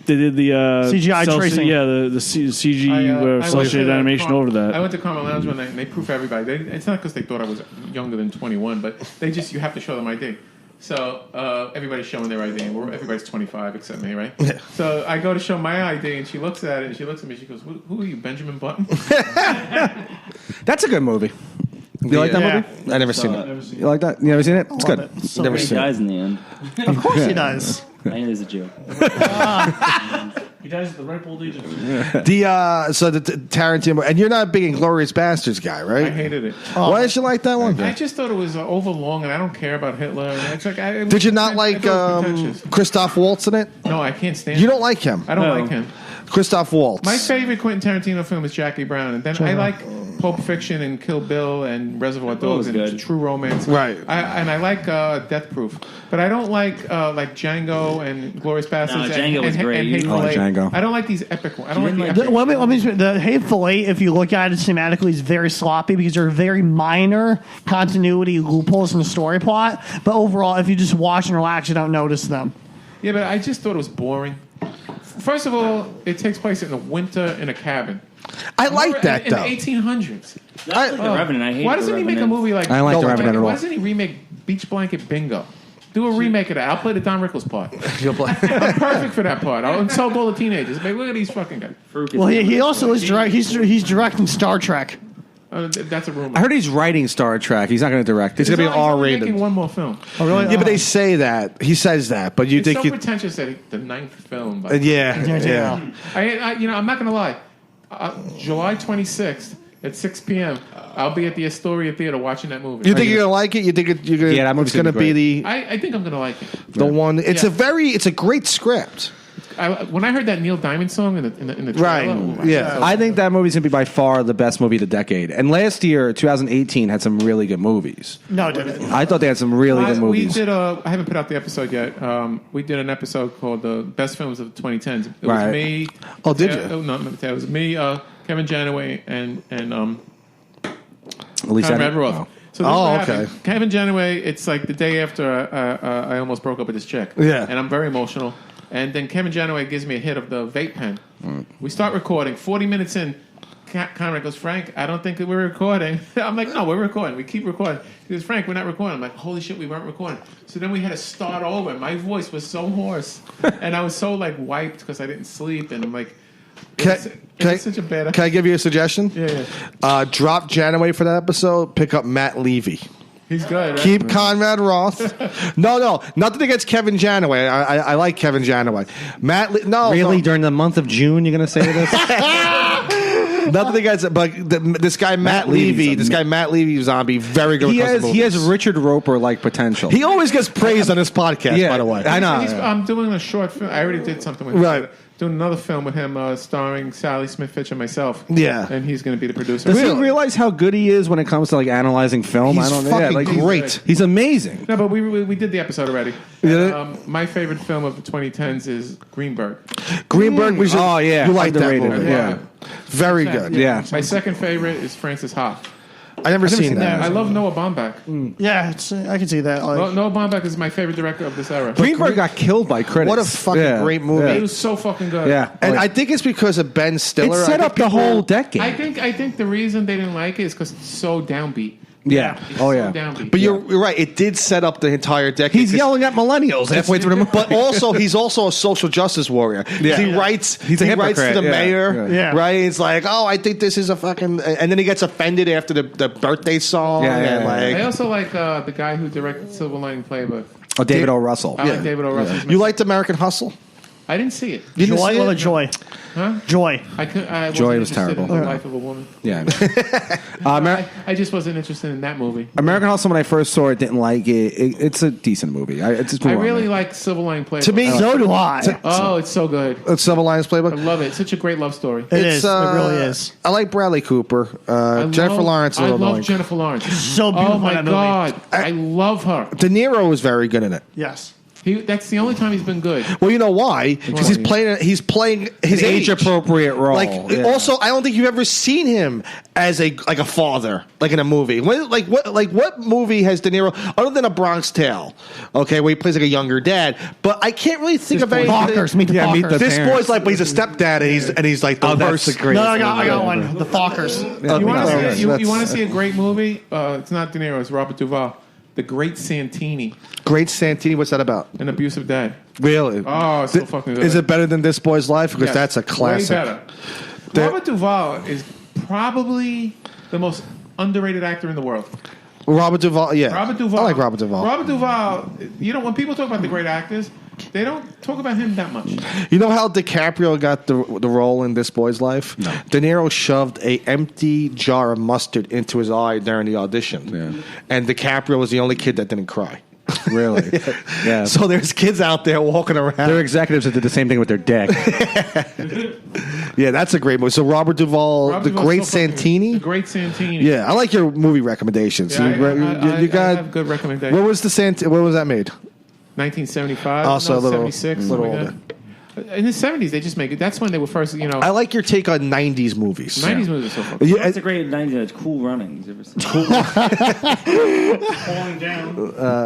They did the CGI tracing. Yeah, the CG cel shaded animation over that. I went to Carmel Lounge one night, and they proof everybody. It's not because they thought I was younger than 21, but you have to show them ID. So everybody's showing their ID. Everybody's 25 except me, right? Yeah. So I go to show my ID, and she looks at it, and she looks at me. She goes, "Who are you, Benjamin Button?" That's a good movie. You like that movie? I never seen it. You like that? You never seen it? It's good. So Never He seen it. dies in the end. of course he does. I know there's a joke. He dies at the ripe old age of The Tarantino, and you're not a big Inglourious Bastards guy, right? I hated it. Why did you like that one? I just thought it was overlong, and I don't care about Hitler. And it's like, Did you not like Christoph Waltz in it? No, I can't stand. You it. don't like him. I don't like him. Christoph Waltz. My favorite Quentin Tarantino film is Jackie Brown, and then I like Pulp Fiction and Kill Bill and Reservoir Dogs and good. True Romance. Right. I like Death Proof, but I don't like Django and Glorious Bastards. No, Django was great. And Hateful Eight. Django. I don't like these epic ones. I don't like the didn't epic like ones. The Hateful Eight, if you look at it thematically, is very sloppy because there are very minor continuity loopholes in the story plot. But overall, if you just watch and relax, you don't notice them. Yeah, but I just thought it was boring. First of all, it takes place in the winter in a cabin. I like that, in though. the 1800s. That's like The Revenant. I hate Why The doesn't he make a Revenant. movie like? I don't like The Revenant at all. Why doesn't he remake Beach Blanket Bingo? Do a remake of that. I'll play the Don Rickles part. I'm perfect for that part. I'll insult all the teenagers. Like, look at these fucking guys. Well, he also is he's directing Star Trek. That's a rumor. I heard he's writing Star Trek. He's not going to direct. It's going to be He's only R-rated. making one more film. Oh, really? Yeah, but they say that. He says that. But you It's think so you... pretentious that the 9th film. But Yeah. I'm not gonna lie. July 26th at 6 p.m. I'll be at the Astoria Theater watching that movie. You think you're going to like it? You think you're gonna, Yeah, that movie's it's going to gonna be be the I think I'm gonna like it. one... It's Yeah. it's a great script. When I heard that Neil Diamond song in the trailer, Right. oh my Yeah. God. I think that movie's going to be by far the best movie of the decade. And last year, 2018, had some really good movies. No, it didn't. I thought they had some really good We movies. did I haven't put out the episode yet. We did an episode called "The Best Films of the 2010s." It was Right. me. Oh, did you? Oh, no, it was me, Kevin Janaway, and At least Conrad I- Roth. oh. So this is what okay. happened. Kevin Janaway. It's like the day after I almost broke up with this chick. Yeah. And I'm very emotional. And then Kevin Janaway gives me a hit of the vape pen. We start recording. 40 minutes in, Conrad goes, "Frank, I don't think that we're recording." I'm like, "No, we're recording. We keep recording." He goes, "Frank, we're not recording." I'm like, "Holy shit, we weren't recording." So then we had to start over. My voice was so hoarse. And I was so like wiped because I didn't sleep. And I'm like, it's such a bad... Can I give you a suggestion? Yeah. Drop Janaway for that episode. Pick up Matt Levy. He's good, right? Keep Conrad Roth. No, nothing against Kevin Janaway. I like Kevin Janaway. Really? During the month of June, you're going to say this? Nothing against, but this guy Matt Levy, zombie, very good. He has Richard Roper like potential. He always gets praised on this podcast. Yeah, by the way, I know. I'm doing a short film. I already did something with him. Right. Doing another film with him, starring Sally Smith-Fitch and myself. Yeah. And he's going to be the producer. Does he realize how good he is when it comes to like analyzing film? He's I don't know. fucking like, great. He's amazing. No, but we did the episode already. Yeah. And, my favorite film of the 2010s is Greenberg. Greenberg. We should, Oh, yeah. you like that Underrated. movie? Yeah. Very good. Yeah. My second favorite is Francis Ha. I never seen that. I love Noah Baumbach. Yeah, I can see that. Like, Noah Baumbach is my favorite director of this era. Greenberg got killed by critics. What a fucking great movie. He was so fucking good. Yeah. And I think it's because of Ben Stiller. It set up the whole decade. I think the reason they didn't like it is because it's so downbeat. Yeah. It's Oh, so yeah. downbeat. But you're right. It did set up the entire decade. He's yelling at millennials halfway through the movie. But also, he's also a social justice warrior. Yeah. He writes. He's a he writes to hypocrite. the Yeah. mayor. Yeah. Right. It's like, oh, I think this is a fucking. And then he gets offended after the birthday song. Yeah, yeah, and yeah. I also like the guy who directed Silver Lining Playbook. Oh, David O. Russell. I like David O. Russell. You liked American Hustle? I didn't see it. You didn't Joy see or it? Joy? Huh? Joy. I wasn't Joy was interested terrible. in the life of a woman. Yeah. I just wasn't interested in that movie. American Hustle, when I first saw it, didn't like it. It's a decent movie. It's I really like Silver Lining Playbook. To me, So do I. Oh, it's so good. Silver Linings Playbook. I love it. It's such a great love story. It is. It really is. I like Bradley Cooper. Jennifer Lawrence. I a little love annoying. Jennifer Lawrence. So beautiful Oh my in that movie. god, I love her. De Niro was very good in it. Yes. That's the only time he's been good. Well, you know why? Because he's playing his age appropriate role. Like also, I don't think you've ever seen him as a father, like in a movie. What movie has De Niro other than A Bronx Tale? Okay, where he plays like a younger dad. But I can't really think of anything. Meet the Fockers. This boy's like, but he's a stepdad, and he's like the worst. I got one. The Fockers. You want to see a great movie? It's not De Niro. It's Robert Duvall. The Great Santini. Great Santini. What's that about? An abusive dad. Really? Oh, it's so fucking good. Is it better than This Boy's Life? Because that's a classic. Way better. Robert Duvall is probably the most underrated actor in the world. Robert Duvall, yeah. Robert Duvall. I like Robert Duvall. Robert Duvall, when people talk about the great actors, they don't talk about him that much. You know how DiCaprio got the role in This Boy's Life? No. De Niro shoved a empty jar of mustard into his eye during the audition. Yeah. And DiCaprio was the only kid that didn't cry. Really? Yeah. So there's kids out there walking around. There are executives that did the same thing with their dick. Yeah, that's a great movie. So Robert Duvall, The Great Santini? The Great Santini. Yeah, I like your movie recommendations. Yeah, I have good recommendations. What was that made? 1975. Also a little 76. Little older. In the 70s, they just make it. That's when they were first, I like your take on 90s movies. 90s movies are so fun. That's a great 90s. It's Cool Runnings. Ever seen Cool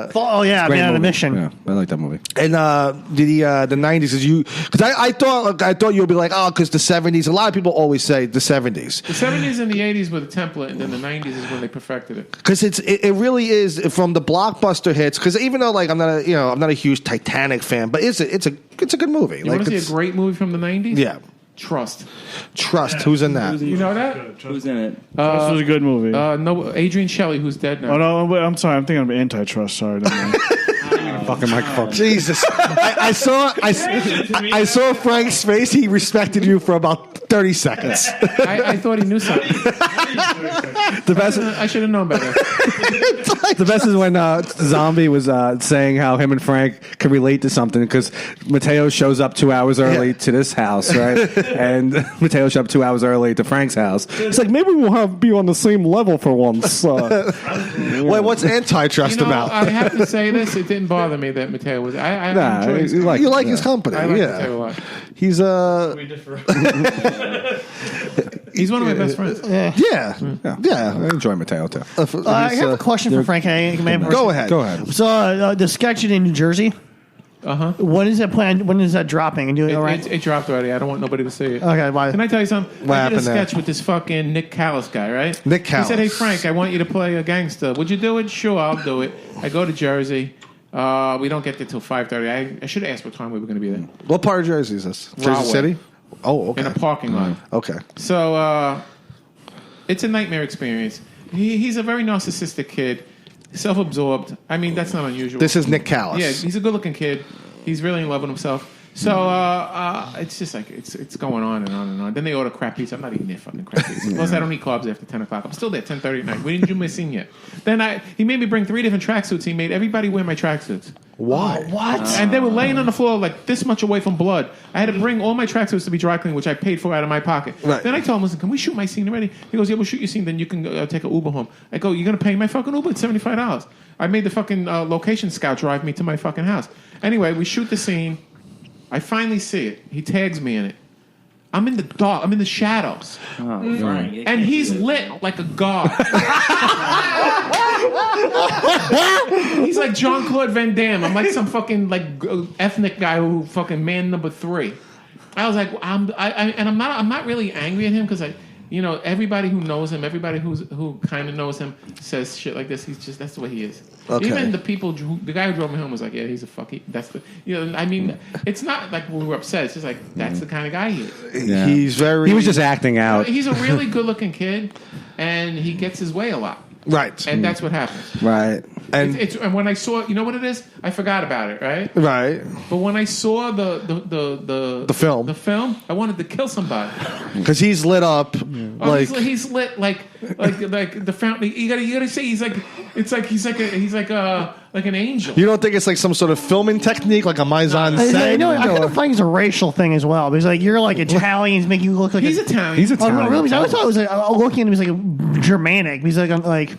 Falling down. Man on a Mission. Yeah, I like that movie. And the 90s because I thought you would be like, oh, because the 70s. A lot of people always say the 70s. The 70s and the 80s were the template, and then the 90s is when they perfected it. Because it really is from the blockbuster hits. Because even though I'm not a huge Titanic fan, but it's a good movie. You want to see a great movie from the 90s? Yeah. Trust. Who's in that? You know that? Who's in it? Trust was a good movie. No, Adrian Shelley, who's dead now. Oh no, wait, I'm sorry. I'm thinking of Antitrust. Sorry. Fucking microphone. Jesus. I saw Frank's face. He respected you for about 30 seconds. I thought he knew something. The best. I should have known better. The best is when Zombie was saying how him and Frank can relate to something because Mateo shows up 2 hours early to this house, right? And Mateo showed up 2 hours early to Frank's house. It's like, maybe we'll be on the same level for once. Wait, what's Antitrust about? I have to say this. It didn't bother me that Mateo was. I you like his company. I like Mateo a lot. He's He's one of my best friends. Yeah. I enjoy Mateo too. I have a question for Frank. Go ahead. So the sketch in New Jersey. When is that planned? When is that dropping? It dropped already. I don't want nobody to see it. Okay, bye. Can I tell you something? I did a sketch with this fucking Nick Callis guy, right? Nick Callis. He said, "Hey Frank, I want you to play a gangster. Would you do it? Sure, I'll do it." I go to Jersey. We don't get there till 5:30. I should have asked what time we were going to be there. What part of Jersey is this? Rahway. Jersey City? Oh, okay. In a parking lot. Okay. So it's a nightmare experience. He's a very narcissistic kid, self-absorbed. I mean, that's not unusual. This is Nick Callis. Yeah, he's a good-looking kid. He's really in love with himself. So it's just like it's going on and on and on. Then they order crap pizza. I'm not eating their fucking crap pizza. Plus, I don't eat carbs after 10 o'clock. I'm still there 10:30 at night. We didn't do my scene yet. Then he made me bring 3 different tracksuits. He made everybody wear my tracksuits. Why? What? And they were laying on the floor like this much away from blood. I had to bring all my tracksuits to be dry cleaned, which I paid for out of my pocket. Right. Then I told him, listen, can we shoot my scene already? He goes, yeah, we'll shoot your scene. Then you can take an Uber home. I go, you're going to pay my fucking Uber? It's $75. I made the fucking location scout drive me to my fucking house. Anyway, we shoot the scene. I finally see it. He tags me in it. I'm in the dark. I'm in the shadows. And he's lit like a god. He's like Jean-Claude Van Damme. I'm like some fucking ethnic guy who fucking man number 3. I was like, I'm not really angry at him because everybody who knows him, everybody who kind of knows him says shit like this. That's the way he is. Okay. Even the guy who drove me home was like, yeah, he's a fucky. I mean, it's not like we were upset. It's just like that's the kind of guy he is. Yeah. He was just acting out. He's a really good-looking kid, and he gets his way a lot. Right. And that's what happens. Right. And and when I saw, you know what it is? I forgot about it, right? Right. But when I saw the film, I wanted to kill somebody because he's lit up he's lit like the fountain. You gotta say he's like an angel. You don't think it's like some sort of filming technique, like a mise en scène? I kind of find it's a racial thing as well because you're like Italians make you look like he's Italian. He's Italian. Oh, really? I thought it was looking at him. He's like Germanic. He's like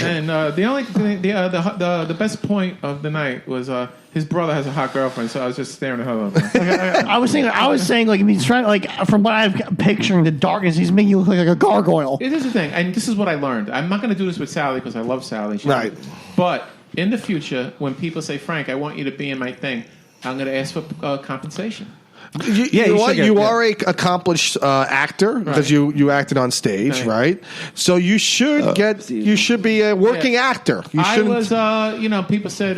And the only thing, the best point of the night was his brother has a hot girlfriend, so I was just staring at her. I was saying, like, he's trying, like, from what I'm picturing, the darkness, he's making you look like a gargoyle. It is the thing, and this is what I learned. I'm not going to do this with Sally because I love Sally. Right. But in the future, when people say, Frank, I want you to be in my thing, I'm going to ask for compensation. You are a accomplished actor because you acted on stage, right? So you should you should be a working actor. I was, people said.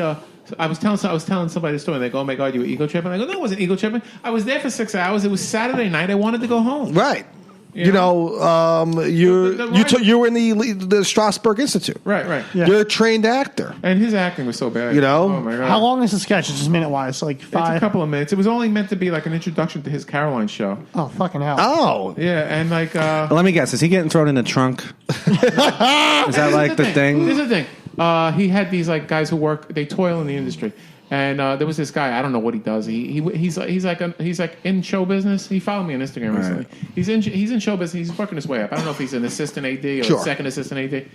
I was telling somebody the story. And they go, "Oh my God, you were ego tripping." I go, "No, I wasn't ego tripping. I was there for 6 hours. It was Saturday night. I wanted to go home." Right. You were in the Strasberg Institute. Right. Yeah. You're a trained actor. And his acting was so bad. Oh my God. How long is the sketch? It's just minute-wise, like 5? It's a couple of minutes. It was only meant to be like an introduction to his Caroline show. Oh, fucking hell. Oh. Yeah, and like... let me guess. Is he getting thrown in the trunk? Is that like the thing? This is the thing. He had these like guys who they toil in the industry. And there was this guy. I don't know what he does. He's like in show business. He followed me on Instagram recently. He's in show business. He's working his way up. I don't know if he's an assistant AD or a second assistant AD.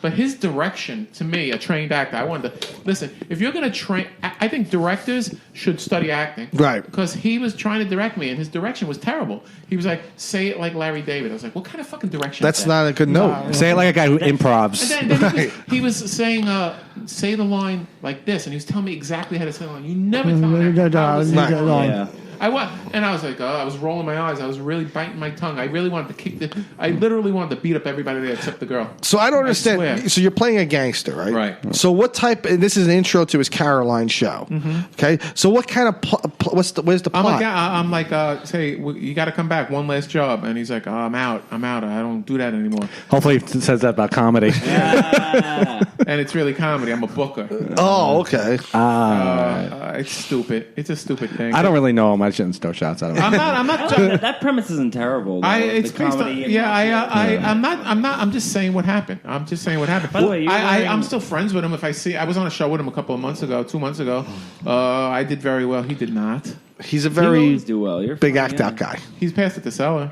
But his direction to me, a trained actor, I wanted to listen. If you're going to train, I think directors should study acting, right? Because he was trying to direct me, and his direction was terrible. He was like, "Say it like Larry David." I was like, "What kind of fucking direction?" That's not a good note. Say it like a guy who improvs. And then he was saying, "Say the line like this," and he was telling me exactly how to say the line. You never tell me that. I was like, I was rolling my eyes. I was really biting my tongue. I really wanted to I literally wanted to beat up everybody there except the girl. So I don't understand. So you're playing a gangster, right? Right. So what type? And this is an intro to his Caroline show. Mm-hmm. Okay. So what kind of where's the plot? I'm like, say you got to come back. One last job, and he's like, I'm out. I don't do that anymore. Hopefully, it says that about comedy. And it's really comedy. I'm a booker. Oh, okay. It's stupid. It's a stupid thing. I don't really know him. I shouldn't throw shots at him. I'm not. That premise isn't terrible. Though, it's based on. I'm not. I'm just saying what happened. By the way, I'm still friends with him. If I see, I was on a show with him a couple of months ago, 2 months ago. I did very well. He did not. He's a very do well. You're big act out guy. He's passed at the cellar.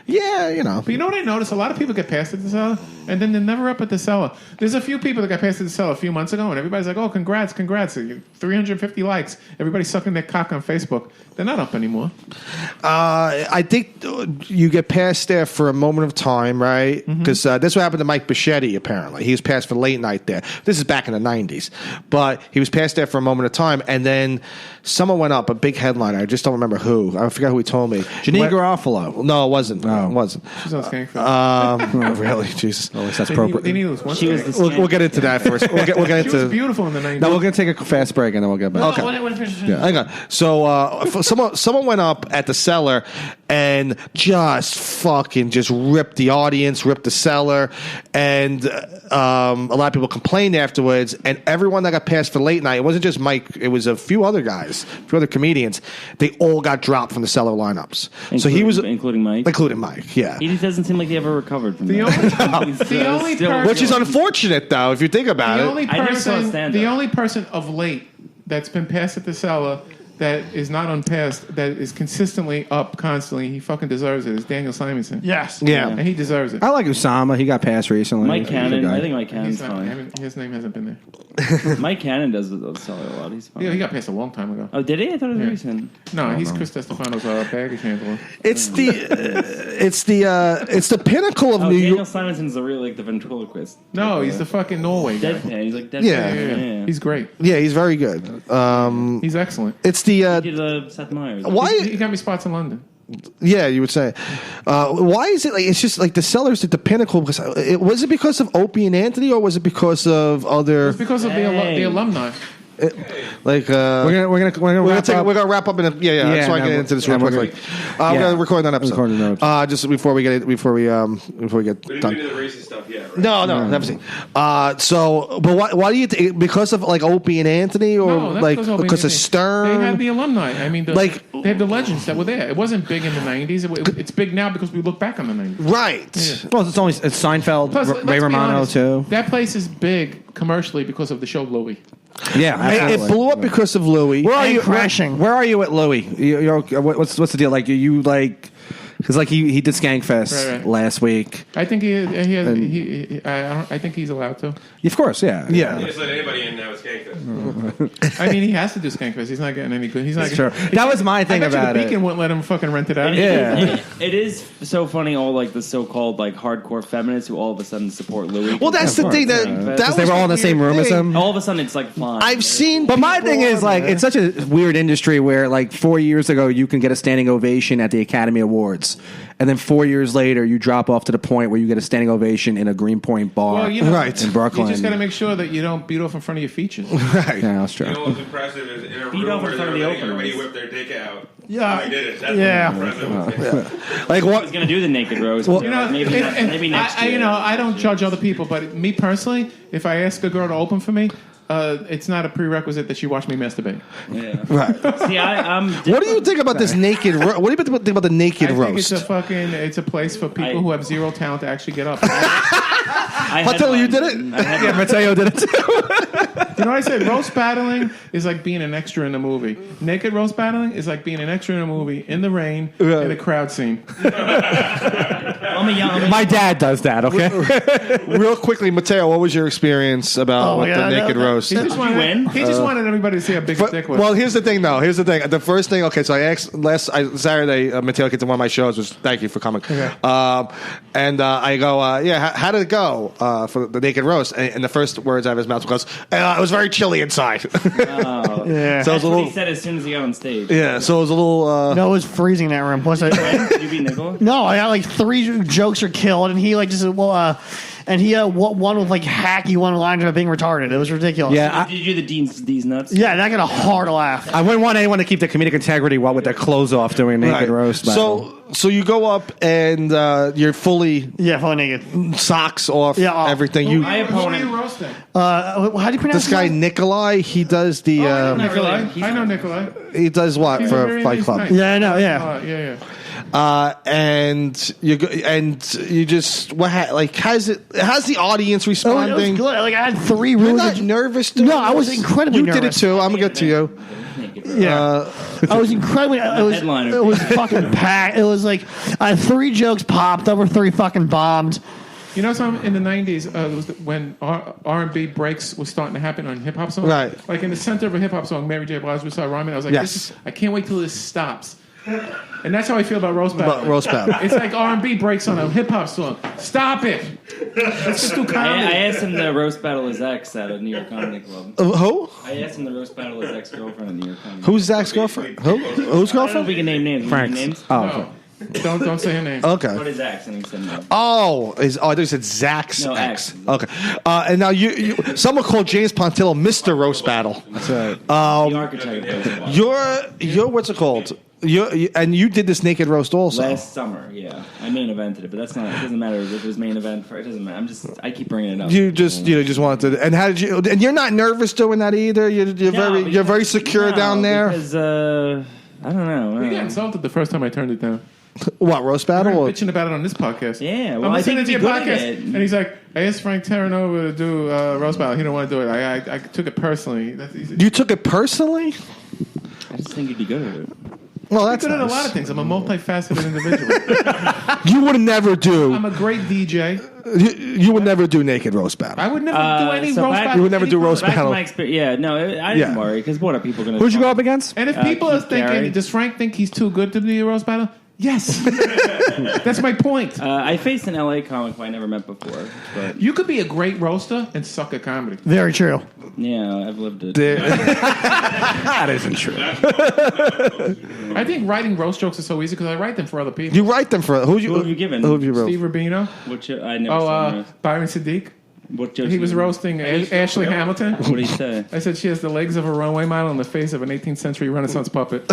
Yeah, But you know what I noticed? A lot of people get passed at the cellar, and then they're never up at the cellar. There's a few people that got passed at the cellar a few months ago, and everybody's like, "Oh, congrats! 350 likes." Everybody's sucking their cock on Facebook. They're not up anymore. I think you get passed there for a moment of time, right? Because this is what happened to Mike Bichetti, apparently. He was passed for late night there. This is back in the 90s. But he was passed there for a moment of time, and then someone went up, a big headliner. I just don't remember who. I forgot who he told me. Janine Garofalo. No, it wasn't. No. It wasn't. She's on Skankfest. Really? Jesus. At least that's appropriate. They need those one thing. We'll get into that first. We'll get She into. was beautiful in the 90s. No, we're going to take a fast break and then we'll get back. Okay. Yeah, hang on. So someone went up at the cellar and just ripped the audience, ripped the cellar, and a lot of people complained afterwards. And everyone that got passed for late night, it wasn't just Mike, it was a few other guys, a few other comedians. They all got dropped from the cellar lineups. Including Mike. Including Mike, yeah. He doesn't seem like he ever recovered from the that. only person, which is unfortunate, though, if you think about it. The only person of late that's been passed at the cellar that is not unpassed, that is consistently up constantly, he fucking deserves it, is Daniel Simonson. Yes. Yeah. And he deserves it. I like Usama. He got passed recently. Mike Cannon. I think Mike Cannon's fine. His name hasn't been there. Mike Cannon does sell a lot. He's fine. Yeah, he got passed a long time ago. Oh, did he? I thought it was recent. No, he's Chris Stefano's baggage handler. It's the pinnacle of New York. Daniel Simonson's the real, the ventriloquist. No, he's the fucking Norway guy. Deadpan. He's like Deadpan. Yeah. He's great. Yeah, he's very good. He's excellent. It's the he did Seth Meyers. why he got me spots in London. Yeah, you would say. Why is it it's just like the Cellar's at the pinnacle? Because was it because of Opie and Anthony, or was it because of other? It's because of the alumni. We're gonna wrap up in a that's why I get into this real quickly. We're gonna record that episode. Just before we get done. We didn't do the racist stuff yet, right? No, never seen. But why do you think? Because of Opie and Anthony, or because of Stern? They had the alumni. I mean, they had the legends that were there. It wasn't big in the 90s. It's big now because we look back on the 90s. Right. Yeah. Well, it's Seinfeld, Ray Romano too. That place is big commercially because of the show Louie. Yeah, absolutely. It blew up because of Louie. Where are you crashing? Where are you at Louie? What's the deal? Because like he did Skankfest last week. I think I think he's allowed to. Of course, yeah. He just let anybody in now with Skankfest. I mean, he has to do Skankfest. He's not getting any good. He's not. Sure. That was my thing about the Beacon wouldn't let him fucking rent it out. It is so funny. All like the so-called like hardcore feminists who all of a sudden support Louis. Well, that's the thing that they were all in the same room as him. All of a sudden, it's like fine. I've seen, but my thing is like it's such a weird industry where like 4 years ago you can get a standing ovation at the Academy Awards, and then 4 years later you drop off to the point where you get a standing ovation in a Greenpoint bar, in Brooklyn. You just got to make sure that you don't beat off in front of your features. Right. Yeah, that's true. You know what's impressive is in a room where everybody whipped their dick out. Yeah, they did it. That's impressive. Like what? I was gonna do the naked rose. Well, maybe next year. I don't judge other people, but me personally, if I ask a girl to open for me, it's not a prerequisite that she watch me masturbate. Yeah. Right. See, I'm. What do you think about this naked? What do you think about the naked roast? It's a place for people who have zero talent to actually get up. Pontillo, you did it? Yeah, Mateo did it too. You know what I said? Roast battling is like being an extra in a movie. Naked roast battling is like being an extra in a movie in the rain in a crowd scene. My dad does that. Okay. Real quickly, Mateo, what was your experience about the naked roast? He just wanted everybody to see how big his dick was. Well, here's the thing, though. The first thing. Okay, so I asked Saturday. Mateo came to one of my shows. Was thank you for coming. Okay. And I go, how did it go for the naked roast? And the first words out of his mouth goes, "It was very chilly inside." Oh, yeah. So that's what he said as soon as he got on stage. Yeah. So it was a little. No, it was freezing in that room. Plus, did you beat Nicole? No, I got like 3 jokes are killed, and he like just and he had one with like hacky one-liners about being retarded. It was ridiculous. Yeah, did you do the D's nuts? Yeah, and I got a hard laugh. I wouldn't want anyone to keep their comedic integrity while with their clothes off doing naked roast. So you go up and you're fully naked, socks off, everything. My opponent. Who are you roasting? How do you pronounce this guy? Nikolai. He does the. I know Nikolai. He does what for Fight Club? Nice. Yeah, I know. Yeah. And you just how's the audience responding? It was good. Like I had 3 You're not nervous? No, I was incredibly nervous. You did it too. I'm gonna get to you. Yeah, I was incredibly. It was fucking packed. It was like I had 3 jokes popped, over 3 fucking bombed. You know, something in the '90s it was when R&B breaks was starting to happen on hip hop songs. Right. Like in the center of a hip hop song, Mary J. Blige would start rhyming. I was like, I can't wait till this stops. And that's how I feel about roast battle. It's like R&B breaks on a hip hop song. Stop it. Let's just do comedy. I asked him to roast battle his ex at a New York Comedy Club. Who? I asked him to roast battle his ex-girlfriend at New York Comedy Club. Who's Zach's girlfriend? Whose I don't know girlfriend? if we can name names. Frank's. Names? Oh, okay. Don't say her name. Okay. What is X? And he said no. Oh, I thought you said Zach's No, ex. X. Okay. And now you someone called James Pontillo Mr. Roast Battle. That's right. The archetype. You're what's it called? You did this naked roast also last summer. Yeah, I main evented it, but that's not. It doesn't matter if it was main event for. It doesn't matter. I keep bringing it up. You just wanted to. And how did you? And you're not nervous doing that either. You're very secure down there. Because I don't know. We got insulted the first time I turned it down. What, roast battle? We're bitching about it on this podcast. Yeah, well, I'm I think listening to your good at podcast, it. and he's like, I asked Frank Terranova to do roast battle. He didn't want to do it. I took it personally. That's easy. You took it personally? I just think you'd be good at it. Well, that's good nice. at a lot of things. I'm a multifaceted individual. You would never do. I'm a great DJ. You would never do naked roast battle. I would never do any roast battle. You would never do roast battle. Yeah, no, I didn't worry because what are people going to? Who'd you go up against? And if people are thinking, does Frank think he's too good to do a roast battle? Yes. That's my point. I faced an LA comic who I never met before. But you could be a great roaster and suck at comedy. Very true. Yeah, I've lived it. That isn't true. I think writing roast jokes is so easy because I write them for other people. You write them for who have you given? Who have you wrote? Steve Rubino. I never saw Byron Sadiq. What he was roasting Ashley Hamilton. What did he say? I said she has the legs of a runway model and the face of an 18th century Renaissance puppet.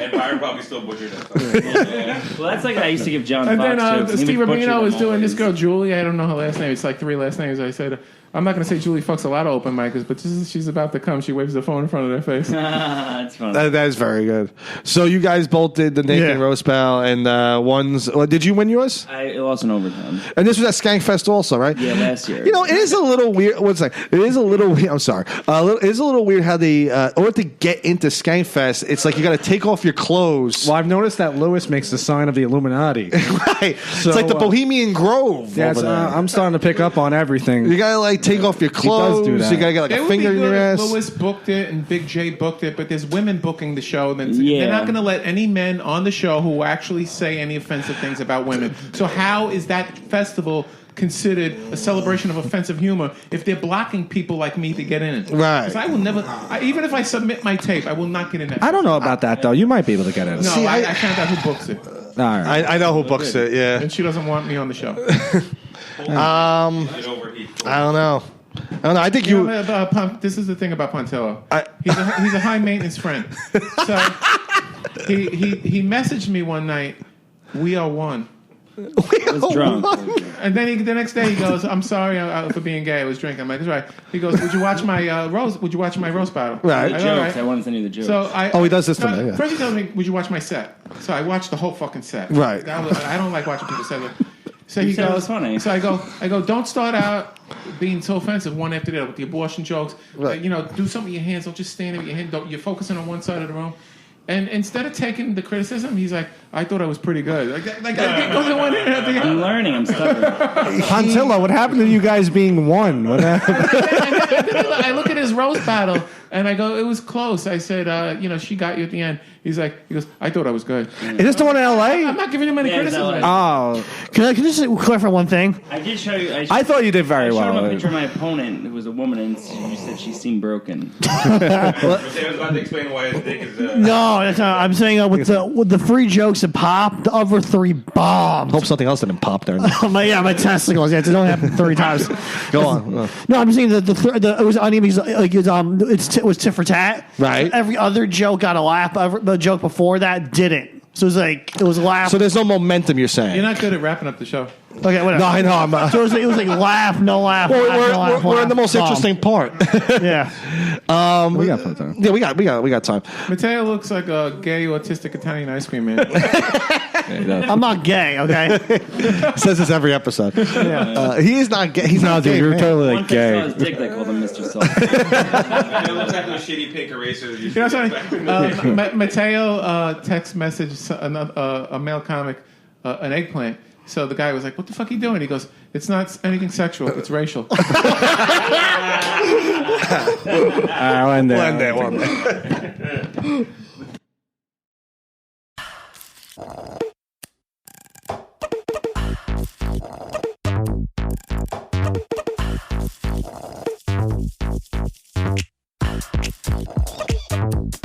And Byron probably still butchered it. Well, that's like I used to give John and Fox then jokes. Steve Rubino was doing this girl, Julie. I don't know her last name. It's like 3 last names. I said, I'm not going to say Julie fucks a lot of open micers, but she's about to come. She waves the phone in front of their face. That's funny. That is very good. So you guys both did the Nathan roast battle, and did you win yours? I lost in overtime. And this was at Skankfest also, right? Yeah, last year. You know, it is a little weird. One second. It is a little weird. I'm sorry. It is a little weird how in order to get into Skankfest, it's like you got to take off your clothes. Well, I've noticed that Lewis makes the sign of the Illuminati. Right. So, it's like the Bohemian Grove. Yeah, I'm starting to pick up on everything. You got to like take off your clothes. Do that. You got to get like a finger in your ass. Lewis booked it and Big J booked it, but there's women booking the show. They're not going to let any men on the show who actually say any offensive things about women. So how is that festival considered a celebration of offensive humor if they're blocking people like me to get in it? Right. Because I will never, even if I submit my tape, I will not get in that. I don't know about that, though. You might be able to get in. No, I found out who books it. All right. I know who books it, yeah. And she doesn't want me on the show. I don't know. I think this is the thing about Pontillo. He's a high maintenance friend. So he messaged me one night. We are one. I was drunk. And then the next day he goes, "I'm sorry for being gay. I was drinking." I'm like, "That's right." He goes, "Would you watch my roast battle?" Right. The jokes. I want to send you the jokes. So he does this to me. Yeah. First he tells me, "Would you watch my set?" So I watched the whole fucking set. Right. I don't like watching people set. So he goes, it was funny. So I go, don't start out being so offensive one after the other with the abortion jokes. Right. Do something with your hands. Don't just stand there with your hand. You're focusing on one side of the room. And instead of taking the criticism, he's like, I thought I was pretty good. I'm learning. I'm stubborn. Pontillo, what happened to you guys being one? What happened? I look at his roast battle, and I go, it was close. I said, she got you at the end. He goes, I thought I was good. Is this the one in L.A.? I'm not giving him any criticism. Oh. Can I just clarify one thing? I did show you. I thought you did very well. I showed him a picture of my opponent who was a woman, and you said she seemed broken. I was about to explain why his dick is... No, that's not, I'm saying with the 3 jokes that popped, the other 3 bombed. Hope something else didn't pop there. my testicles. Yeah, it only happened 3 times. Go on. No, I'm saying it was uneven. It was tit for tat. Right. Every other joke got a laugh. The joke before that didn't. So it was laugh. So there's no momentum, you're saying? You're not good at wrapping up the show. Okay, whatever. No, I know. So it was like laugh, no laugh. We're in the most interesting part. Yeah. We got time. Yeah, we got time. Mateo looks like a gay autistic Italian ice cream man. I'm not gay, okay? Says this every episode. Yeah. He is not gay. He's not gay. You're totally One gay. saw his dick, they called him Mr. Self. It looks like those shitty pink erasers. You know what I'm saying? Mateo text message a male comic an eggplant. So the guy was like, "What the fuck are you doing?" He goes, "It's not anything sexual. It's racial." One day.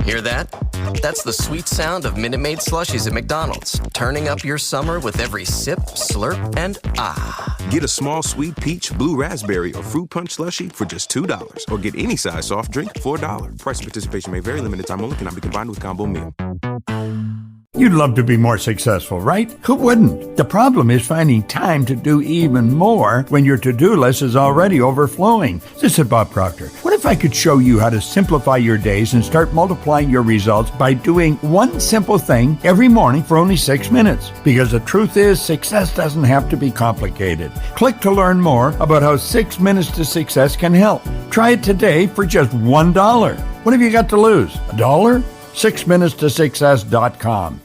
Hear that? That's the sweet sound of Minute Maid slushies at McDonald's, turning up your summer with every sip, slurp, and ah. Get a small sweet peach, blue raspberry, or fruit punch slushie for just $2. Or get any size soft drink for $1. Price and participation may vary. Limited time only. Cannot be combined with combo meal. You'd love to be more successful, right? Who wouldn't? The problem is finding time to do even more when your to-do list is already overflowing. This is Bob Proctor. What if I could show you how to simplify your days and start multiplying your results by doing one simple thing every morning for only 6 minutes? Because the truth is, success doesn't have to be complicated. Click to learn more about how 6 minutes to success can help. Try it today for just $1. What have you got to lose? $1? 6minutes to success.com.